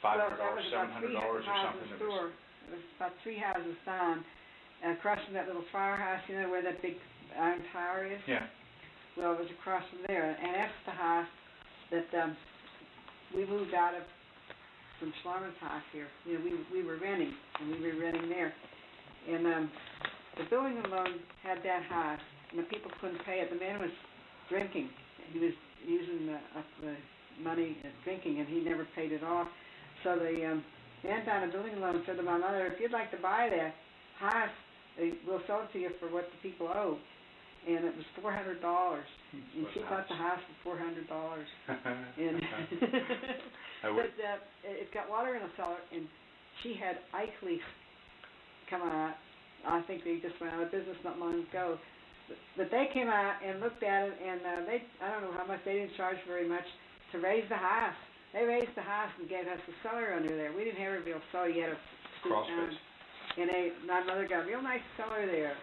$500, $700 or something? It was about 3 houses down, across from that little firehouse, you know, where that big iron tower is? Yeah. Well, it was across from there, and that's the house that we moved out of from Schlarman's house here. You know, we were renting, and we were renting there. And the building alone had that house, and the people couldn't pay it. The man was drinking. He was using up the money drinking, and he never paid it off. So the man down the building alone said to my mother, if you'd like to buy that house, we'll sell it to you for what the people owe. And it was $400, and she bought the house for $400. And but it got water in the cellar, and she had ice leaks come out. I think they just went out of business not long ago. But they came out and looked at it, and I don't know how much, they didn't charge very much to raise the house. They raised the house and gave us a cellar under there. We didn't have a real cellar. You had a crawl space. And my mother got a real nice cellar there.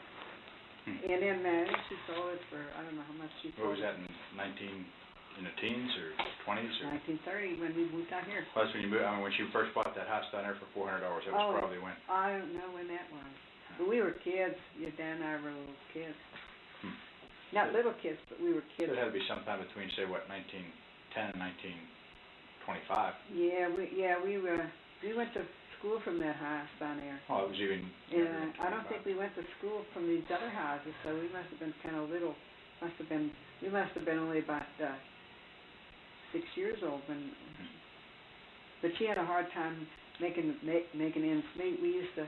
And then she sold it for, I don't know how much she sold. What was that, in the teens or 20s? Or? 1930 when we moved out here. Well, that's when you moved, I mean, when she first bought that house down there for $400, that was probably when? I don't know when that was. But we were kids. Your dad and I were little kids. Not little kids, but we were kids. So it had to be sometime between, say, what, 1910 and 1925? Yeah, we went to school from that house down there. Oh, it was even. Yeah, I don't think we went to school from these other houses, so we must have been kind of little. We must have been only about 6 years old when. But she had a hard time making ends meet. We used to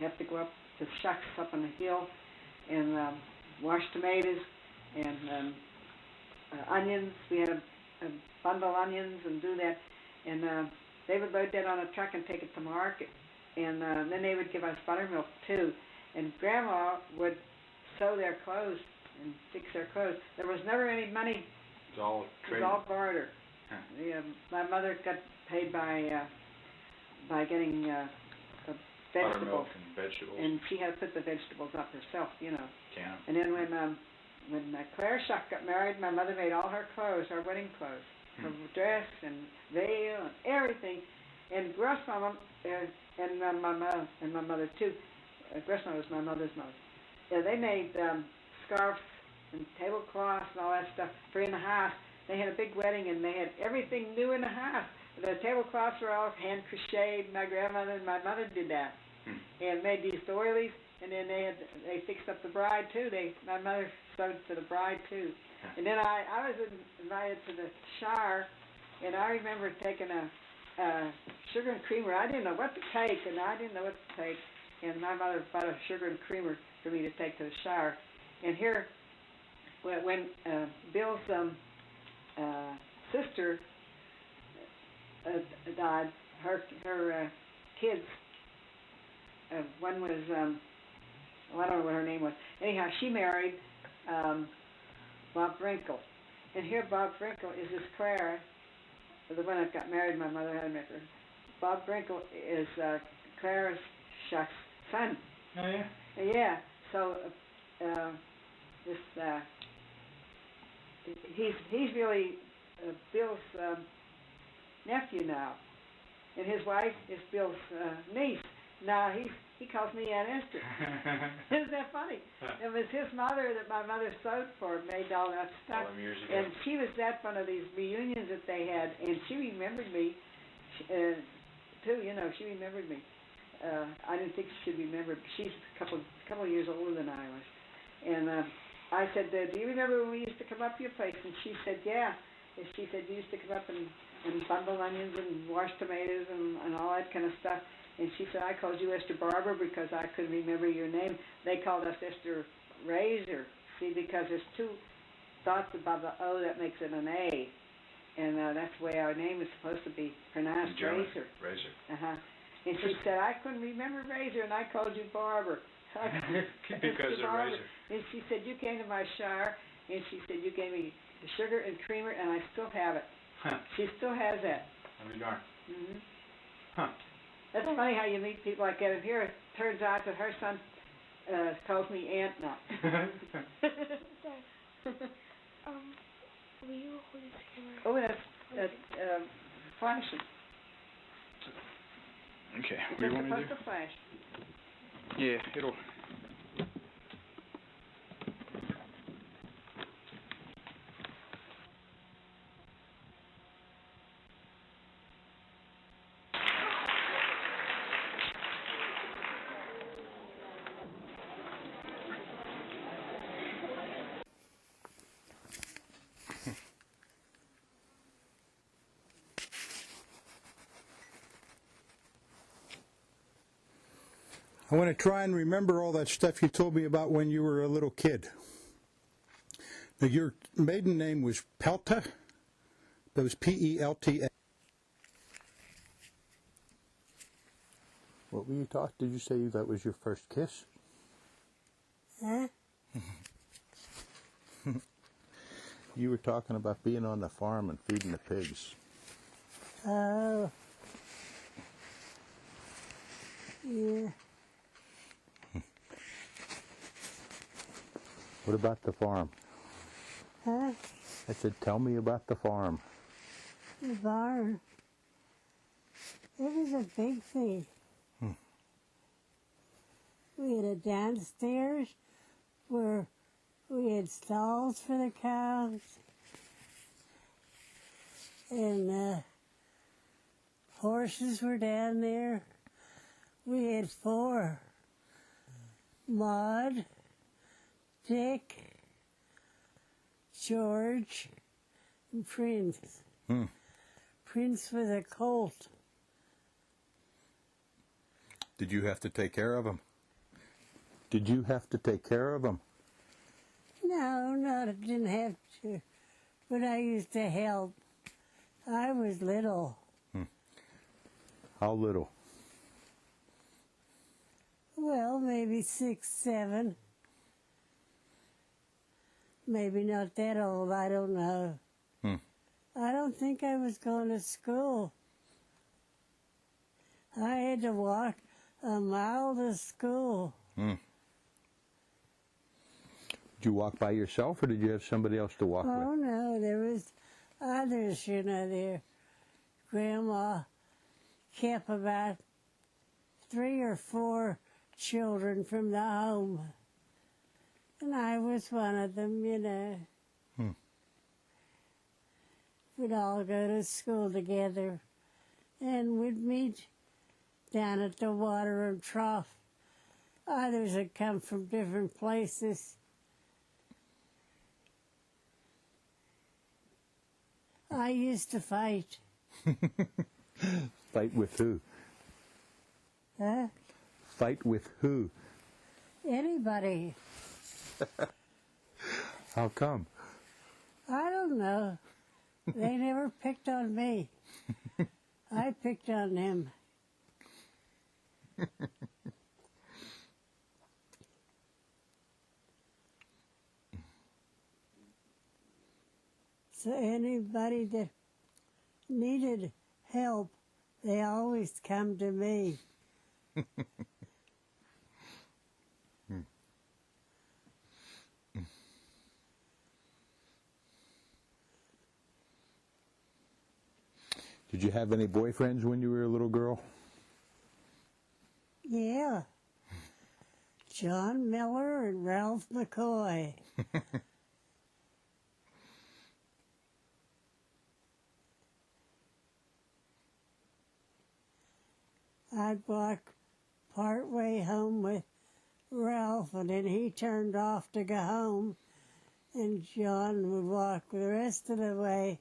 have to go up to shucks up on the hill and wash tomatoes and onions. We had a bundle of onions and do that, and they would load that on a truck and take it to market, and then they would give us buttermilk too. And Grandma would sew their clothes and fix their clothes. There was never any money. It was all trade. It was all barter. Huh. Yeah, my mother got paid by getting vegetables. Buttermilk and vegetables. And she had to put the vegetables up herself, you know. Can. And then when Claire Shuck got married, my mother made all her clothes, her wedding clothes. Her dress and veil and everything, and Grossmama and my mother too. Grossmama was my mother's mother. Yeah, they made scarves and tablecloths and all that stuff for in the house. They had a big wedding and they had everything new in the house. The tablecloths were all hand crocheted. My grandmother and my mother did that, and made these doilies. And then they fixed up the bride too. My mother sewed for the bride too. And then I was invited to the shower, and I remember taking a sugar and creamer. I didn't know what to take, and and my mother bought a sugar and creamer for me to take to the shower. And here, when Bill's sister died, her kids, one was, I don't know what her name was. Anyhow, she married Bob Brinkle. And here Bob Brinkle is this Claire, the one that got married, my mother had met her. Bob Brinkle is Claire Shuck's son. Oh, yeah? Yeah, so he's really Bill's nephew now. And his wife is Bill's niece. Now he calls me Aunt Esther. Isn't that funny? It was his mother that my mother sewed for, made all that stuff. All them years ago. And she was at one of these reunions that they had, and she remembered me too. You know, she remembered me. I didn't think she should remember. She's a couple of years older than I was. And I said, do you remember when we used to come up to your place? And she said, yeah. And she said you used to come up and bundle onions and wash tomatoes and all that kind of stuff. And she said, I called you Esther Barber because I couldn't remember your name. They called us Esther Roeser, see, because there's two dots above the O that makes it an A. And that's the way our name is supposed to be pronounced, Roeser. Roeser. Uh-huh. And she said, I couldn't remember Roeser, and I called you Barber. Because of Roeser. And she said, you came to my shower, and she said, you gave me the sugar and creamer, and I still have it. Huh. She still has that. I mean, darn. Mm-hmm. Huh. That's funny how you meet people like that. And here it turns out that her son calls me Aunt now. Will you hold this camera? Oh, that's flashing. Okay, It's what do you want me to supposed do? to flash. Yeah, it'll... I want to try and remember all that stuff you told me about when you were a little kid. Now, your maiden name was Pelta? That was P-E-L-T-A. What were you taught? Did you say that was your first kiss? Huh? You were talking about being on the farm and feeding the pigs. Oh. Yeah. What about the farm? Huh? I said, tell me about the farm. The barn. It was a big thing. We had a downstairs where we had stalls for the cows. And horses were down there. We had 4. Maud, Dick, George, and Prince. Prince was a colt. Did you have to take care of him? Did you have to take care of him? No, I didn't have to. But I used to help. I was little. How little? Well, maybe 6, 7. Maybe not that old, I don't know. I don't think I was going to school. I had to walk a mile to school. Did you walk by yourself, or did you have somebody else to walk Oh, with? no, there was others, there. Grandma kept about 3 or 4 children from the home. And I was one of them, We'd all go to school together, and we'd meet down at the watering trough. Others had come from different places. I used to fight. Fight with who? Huh? Fight with who? Anybody. How come? I don't know. They never picked on me. I picked on them. So anybody that needed help, they always come to me. Did you have any boyfriends when you were a little girl? Yeah. John Miller and Ralph McCoy. I'd walk part way home with Ralph, and then he turned off to go home, and John would walk the rest of the way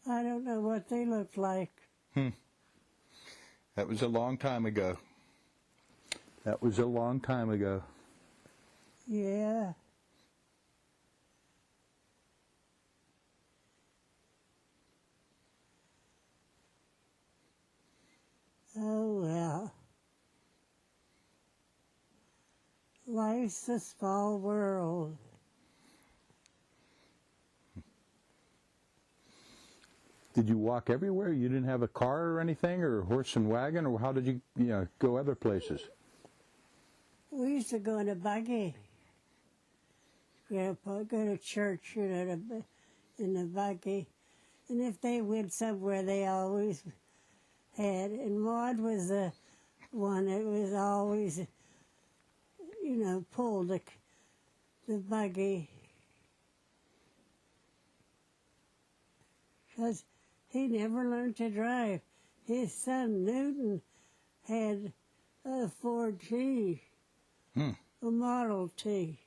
I don't know what they looked like. That was a long time ago. That was a long time ago. Yeah. Oh, well. Life's a small world. Did you walk everywhere? You didn't have a car or anything, or a horse and wagon, or how did you, go other places? We used to go in a buggy. Grandpa go to church, in the buggy. And if they went somewhere, they always had. And Maud was the one that was always, pulled the buggy. Because he never learned to drive. His son, Newton, had a Ford T, a Model T.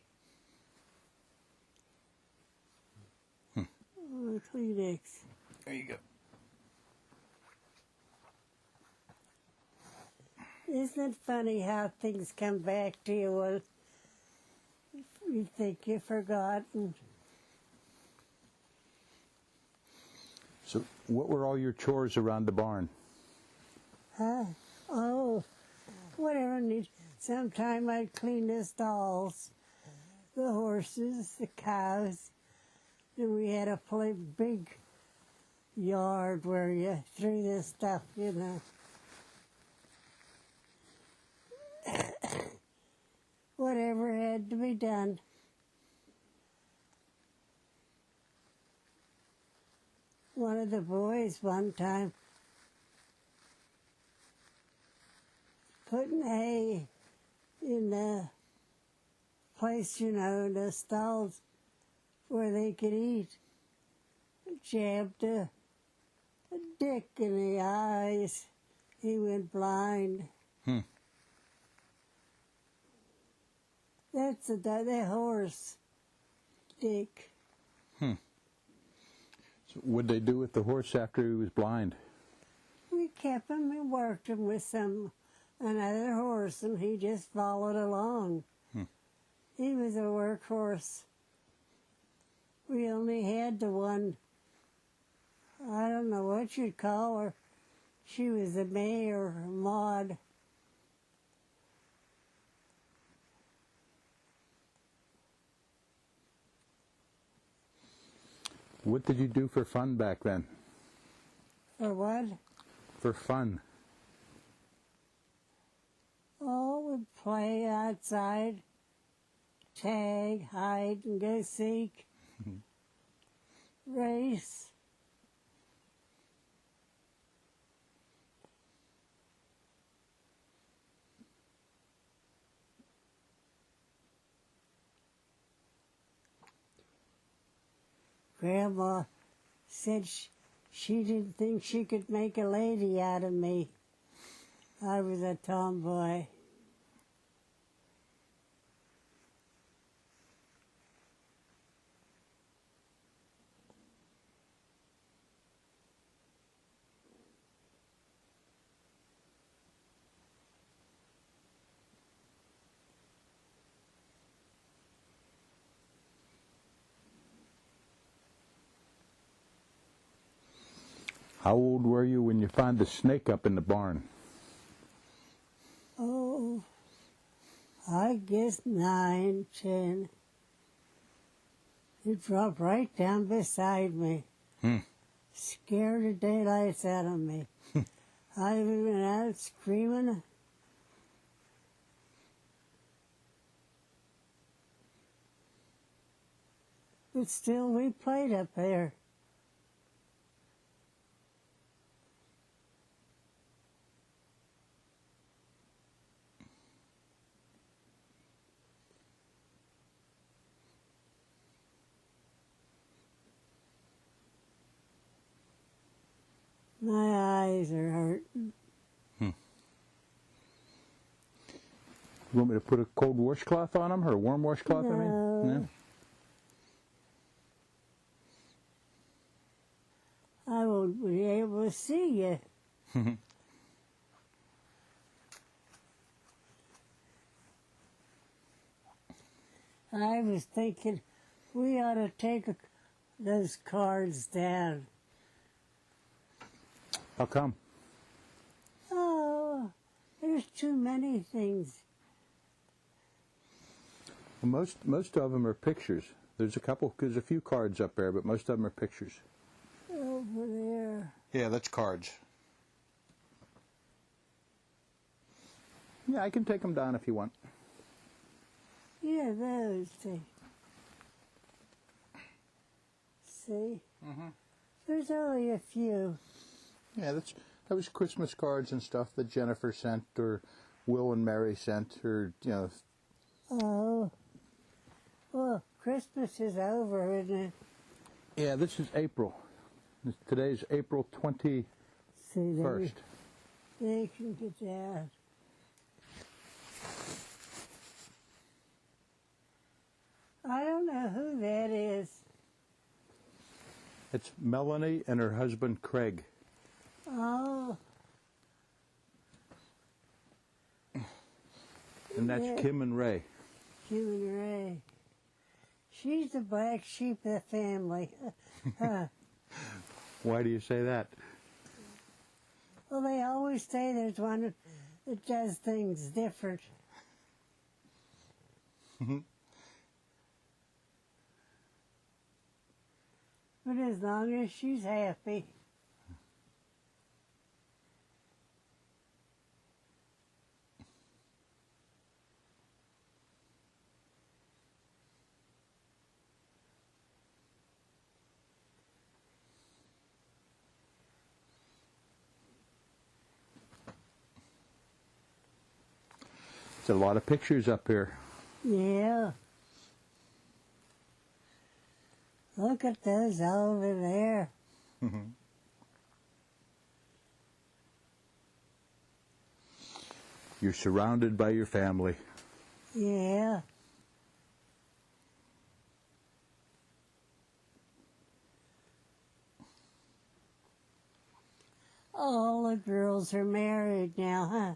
Oh, Kleenex. There you go. Isn't it funny how things come back to you when you think you've forgotten? So, what were all your chores around the barn? Huh? Oh, whatever. Sometime I'd clean the stalls, the horses, the cows. And we had a big yard where you threw this stuff, Whatever had to be done. One of the boys one time putting hay in the place, the stalls where they could eat, jabbed a dick in the eyes. He went blind. That's the horse, Dick. So what'd they do with the horse after he was blind? We kept him and worked him with another horse, and he just followed along. He was a workhorse. We only had the one, I don't know what you'd call her. She was the mayor, Maud. What did you do for fun back then? For what? For fun. Oh, we'd play outside, tag, hide and go seek, race. Grandma said she didn't think she could make a lady out of me. I was a tomboy. How old were you when you found the snake up in the barn? Oh, I guess 9, 10. It dropped right down beside me. Scared the daylights out of me. I went out screaming. But still, we played up there. My eyes are hurting. You want me to put a cold washcloth on them, or a warm washcloth? No. I mean, no. I will to see you. I was thinking we ought to take those cards down. How come? Oh, there's too many things. Well, most of them are pictures. There's a few cards up there, but most of them are pictures. Over there. Yeah, that's cards. Yeah, I can take them down if you want. Yeah, those things. See? Mm-hmm. There's only a few. Yeah, that was Christmas cards and stuff that Jennifer sent, or Will and Mary sent, or, you know. Oh. Well, Christmas is over, isn't it? Yeah, this is April. Today's April 21st. See, they can get that. I don't know who that is. It's Melanie and her husband Craig. Oh. And that's Yeah. Kim and Ray. Kim and Ray. She's the black sheep of the family. Why do you say that? Well, they always say there's one that does things different. But as long as she's happy. There's a lot of pictures up here. Yeah. Look at those over there. You're surrounded by your family. Yeah. All the girls are married now, huh?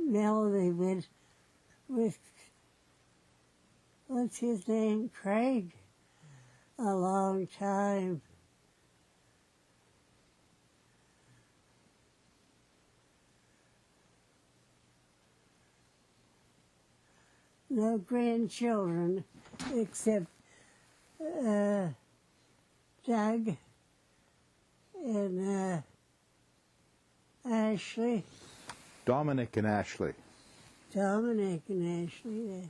Melody went with, what's his name, Craig, a long time. No grandchildren except Doug and Ashley. Dominic and Ashley. Dominic and Ashley,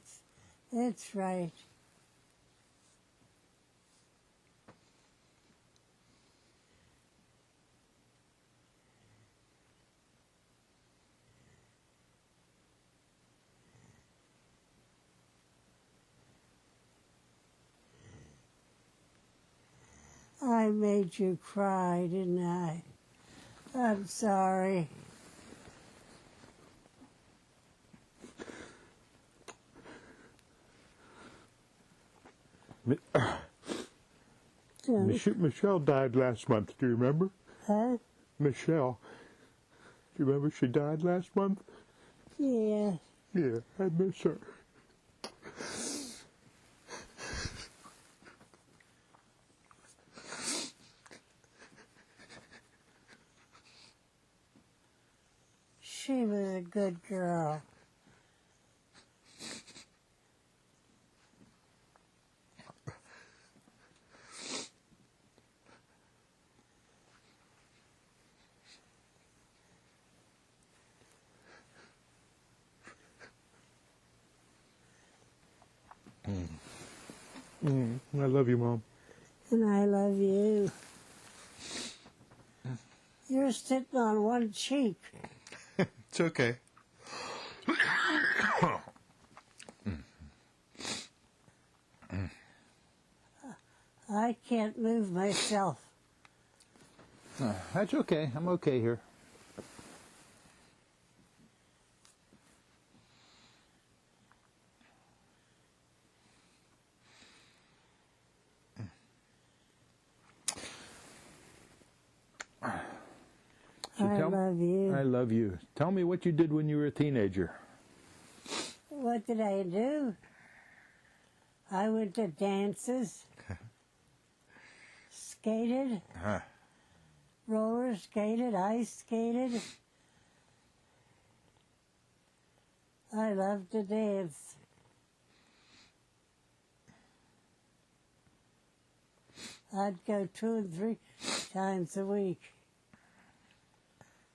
that's right. I made you cry, didn't I? I'm sorry. Michelle died last month, do you remember? Huh? Michelle. Do you remember she died last month? Yeah. Yeah, I miss her. She was a good girl. I love you, Mom. And I love you. You're sitting on one cheek. It's okay. I can't move myself. That's okay. I'm okay here. So I love you. I love you. Tell me what you did when you were a teenager. What did I do? I went to dances, skated, roller skated, ice skated. I love to dance. I'd go 2 and 3 times a week.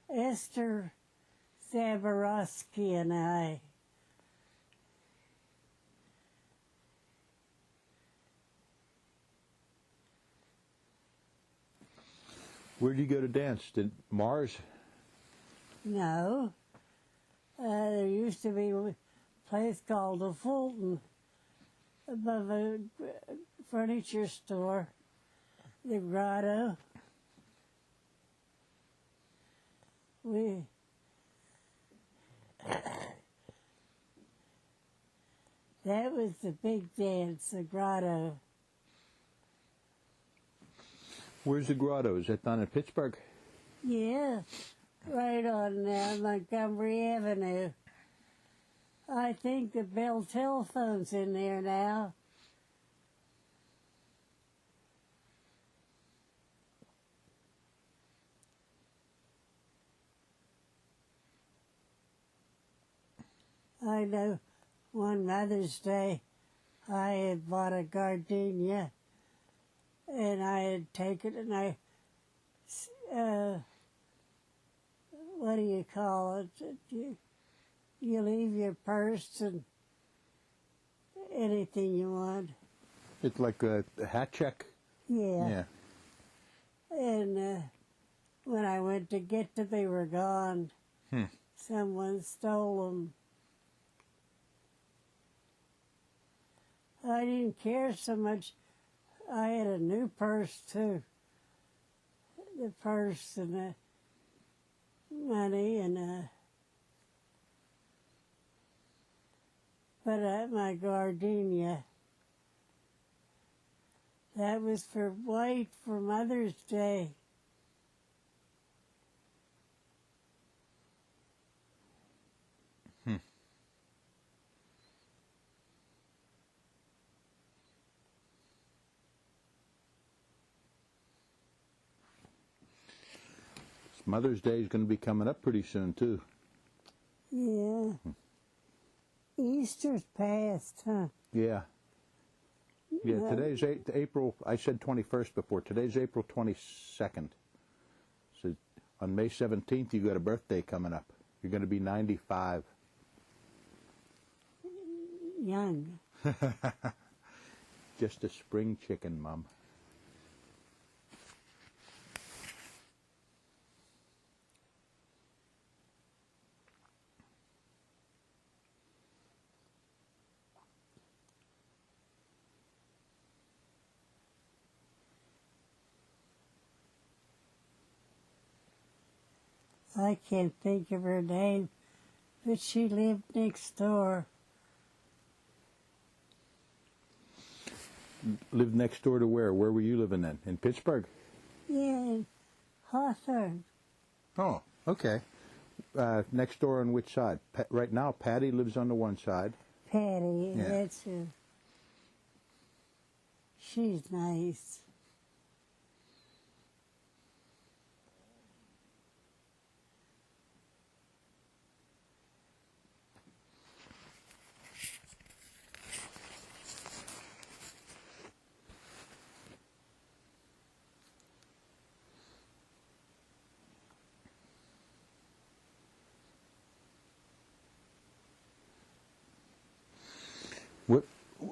Esther Zaborowski and I. Where'd you go to dance? Did Mars? No. There used to be a place called the Fulton above a furniture store, the Grotto. That was the big dance, the Grotto. Where's the Grotto? Is that down in Pittsburgh? Yeah, right on Montgomery Avenue. I think the Bell Telephone's in there now. I know one Mother's Day I had bought a gardenia and I had taken it and I, what do you call it? You leave your purse and anything you want. It's like a hat check? Yeah. And when I went to get them, they were gone. Someone stole them. I didn't care so much. I had a new purse, too. The purse and the money and but my gardenia, that was for white for Mother's Day. Mother's Day is going to be coming up pretty soon, too. Yeah. Easter's past, huh? Yeah. Yeah, today's April, I said 21st before. Today's April 22nd. So on May 17th, you got a birthday coming up. You're going to be 95. Young. Just a spring chicken, Mom. I can't think of her name, but she lived next door. Lived next door to where? Where were you living then? In Pittsburgh? Yeah, in Hawthorne. Oh, okay. Next door on which side? Right now, Patty lives on the one side. Patty, Yeah. that's her. She's nice.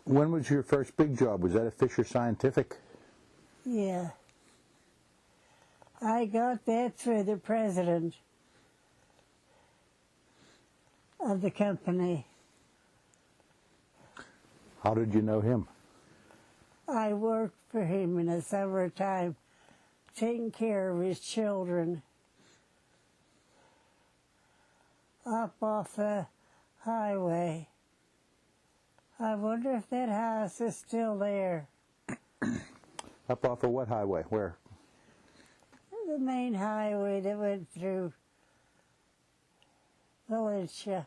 When was your first big job? Was that at Fisher Scientific? Yeah. I got that through the president of the company. How did you know him? I worked for him in the summertime taking care of his children up off the highway. I wonder if that house is still there. Up off of what highway? Where? The main highway that went through Valencia.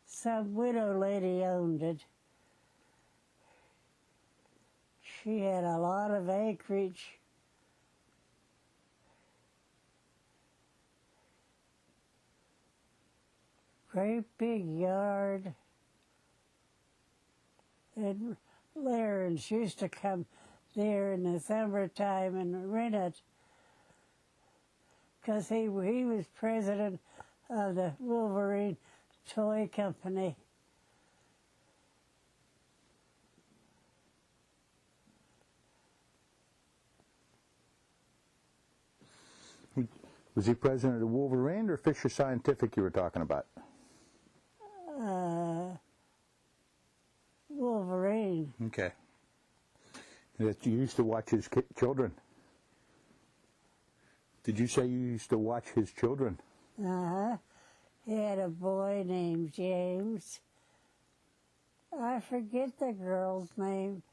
Some widow lady owned it. She had a lot of acreage. Great big yard. And Larrens used to come there in the summertime and rent it, because he was president of the Wolverine Toy Company. Was he president of Wolverine or Fisher Scientific you were talking about? Wolverine. Okay. That you used to watch his children. Did you say you used to watch his children? Uh-huh. He had a boy named James. I forget the girl's name.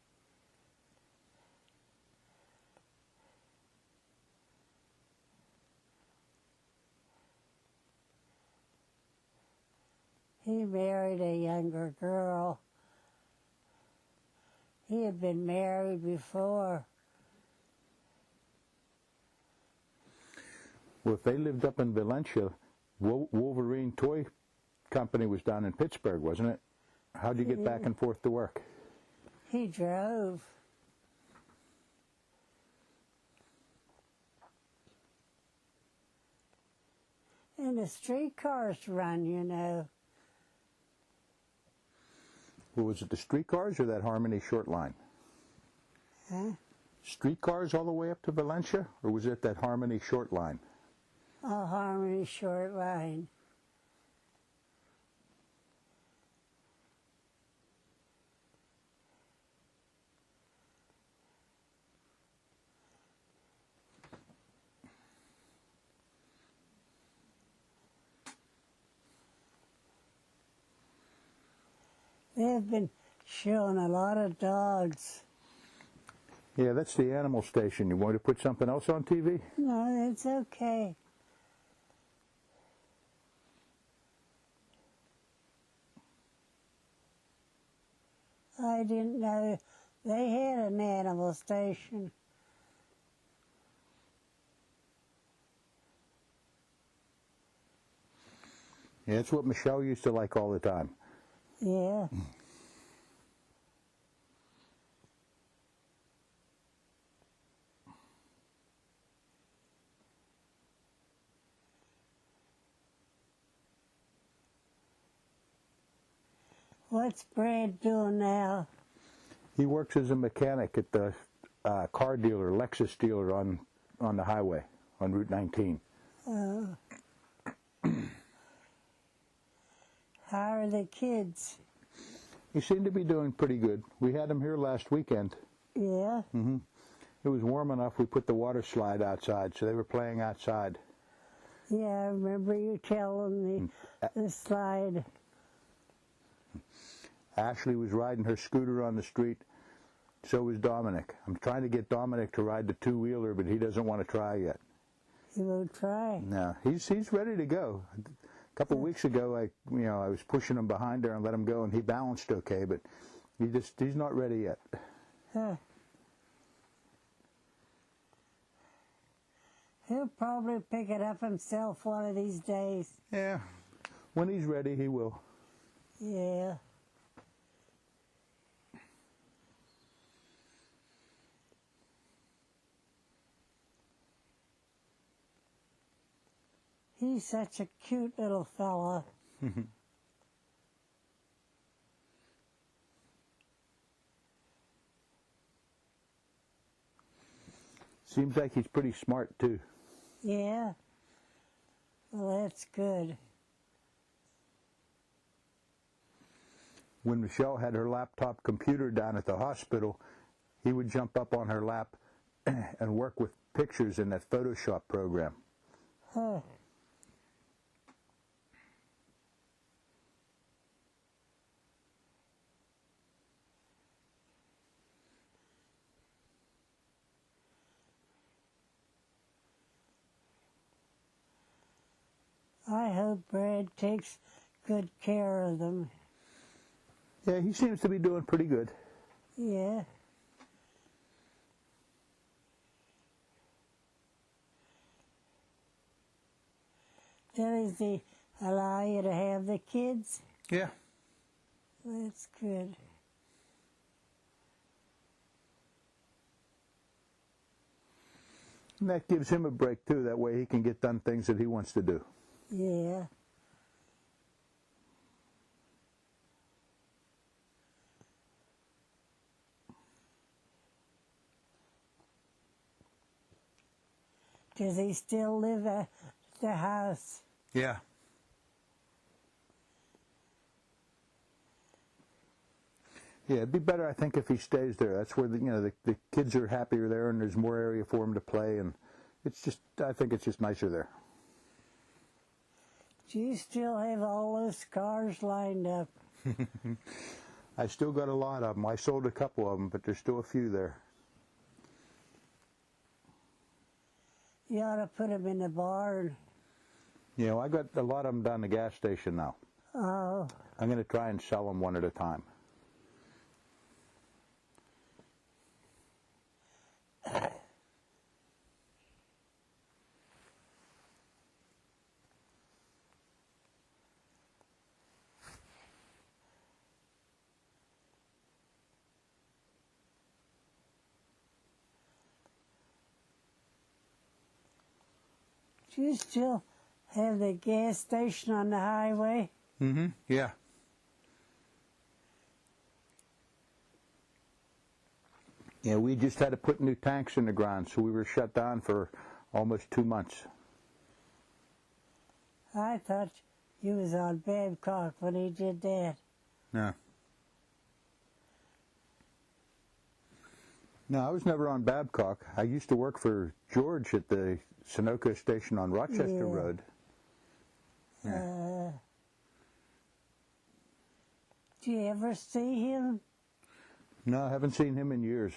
He married a younger girl. He had been married before. Well, if they lived up in Valencia, Wolverine Toy Company was down in Pittsburgh, wasn't it? How'd you get back and forth to work? He drove. And the streetcars run, you know. Well, was it the streetcars or that Harmony short line? Huh? Streetcars all the way up to Valencia, or was it that Harmony short line? A Harmony short line. They've been showing a lot of dogs. Yeah, that's the animal station. You want to put something else on TV? No, it's okay. I didn't know they had an animal station. Yeah, that's what Michelle used to like all the time. Yeah. What's Brad doing now? He works as a mechanic at the car dealer, Lexus dealer on the highway, on Route 19. How are the kids? He seemed to be doing pretty good. We had him here last weekend. Yeah? Mm-hmm. It was warm enough, we put the water slide outside, so they were playing outside. Yeah, I remember you telling me the slide. Ashley was riding her scooter on the street. So was Dominic. I'm trying to get Dominic to ride the two-wheeler, but he doesn't want to try yet. He won't try. No, he's ready to go. A couple of weeks ago, I was pushing him behind there and let him go, and he balanced okay, but he's not ready yet. Huh. He'll probably pick it up himself one of these days. Yeah, when he's ready, he will. Yeah. He's such a cute little fella. Seems like he's pretty smart, too. Yeah. Well, that's good. When Michelle had her laptop computer down at the hospital, he would jump up on her lap and work with pictures in that Photoshop program. Huh. I hope Brad takes good care of them. Yeah, he seems to be doing pretty good. Yeah. Does he allow you to have the kids? Yeah. That's good. And that gives him a break, too. That way he can get done things that he wants to do. Yeah. Does he still live at the house? Yeah. Yeah, it'd be better, I think, if he stays there. That's where the kids are happier there, and there's more area for him to play, and it's just, I think it's just nicer there. Do you still have all those cars lined up? I still got a lot of them. I sold a couple of them, but there's still a few there. You ought to put them in the barn. You know, I got a lot of them down the gas station now. Oh, I'm going to try and sell them one at a time. do you still have the gas station on the highway? Mm-hmm, yeah. Yeah, we just had to put new tanks in the ground, so we were shut down for almost 2 months. I thought you was on Babcock when he did that. No. No, I was never on Babcock. I used to work for George at the Sunoco station on Rochester Yeah. Road. Yeah. Do you ever see him? No, I haven't seen him in years.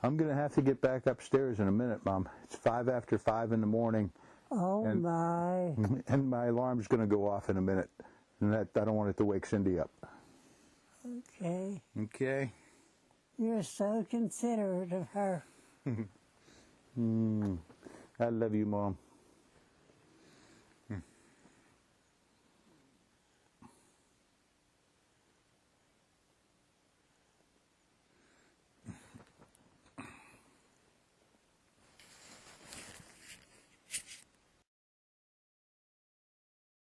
I'm going to have to get back upstairs in a minute, Mom. It's 5 after 5 in the morning. Oh, And- my. And my alarm's going to go off in a minute. And that I don't want it to wake Cindy up. Okay. Okay. You're so considerate of her. I love you, Mom.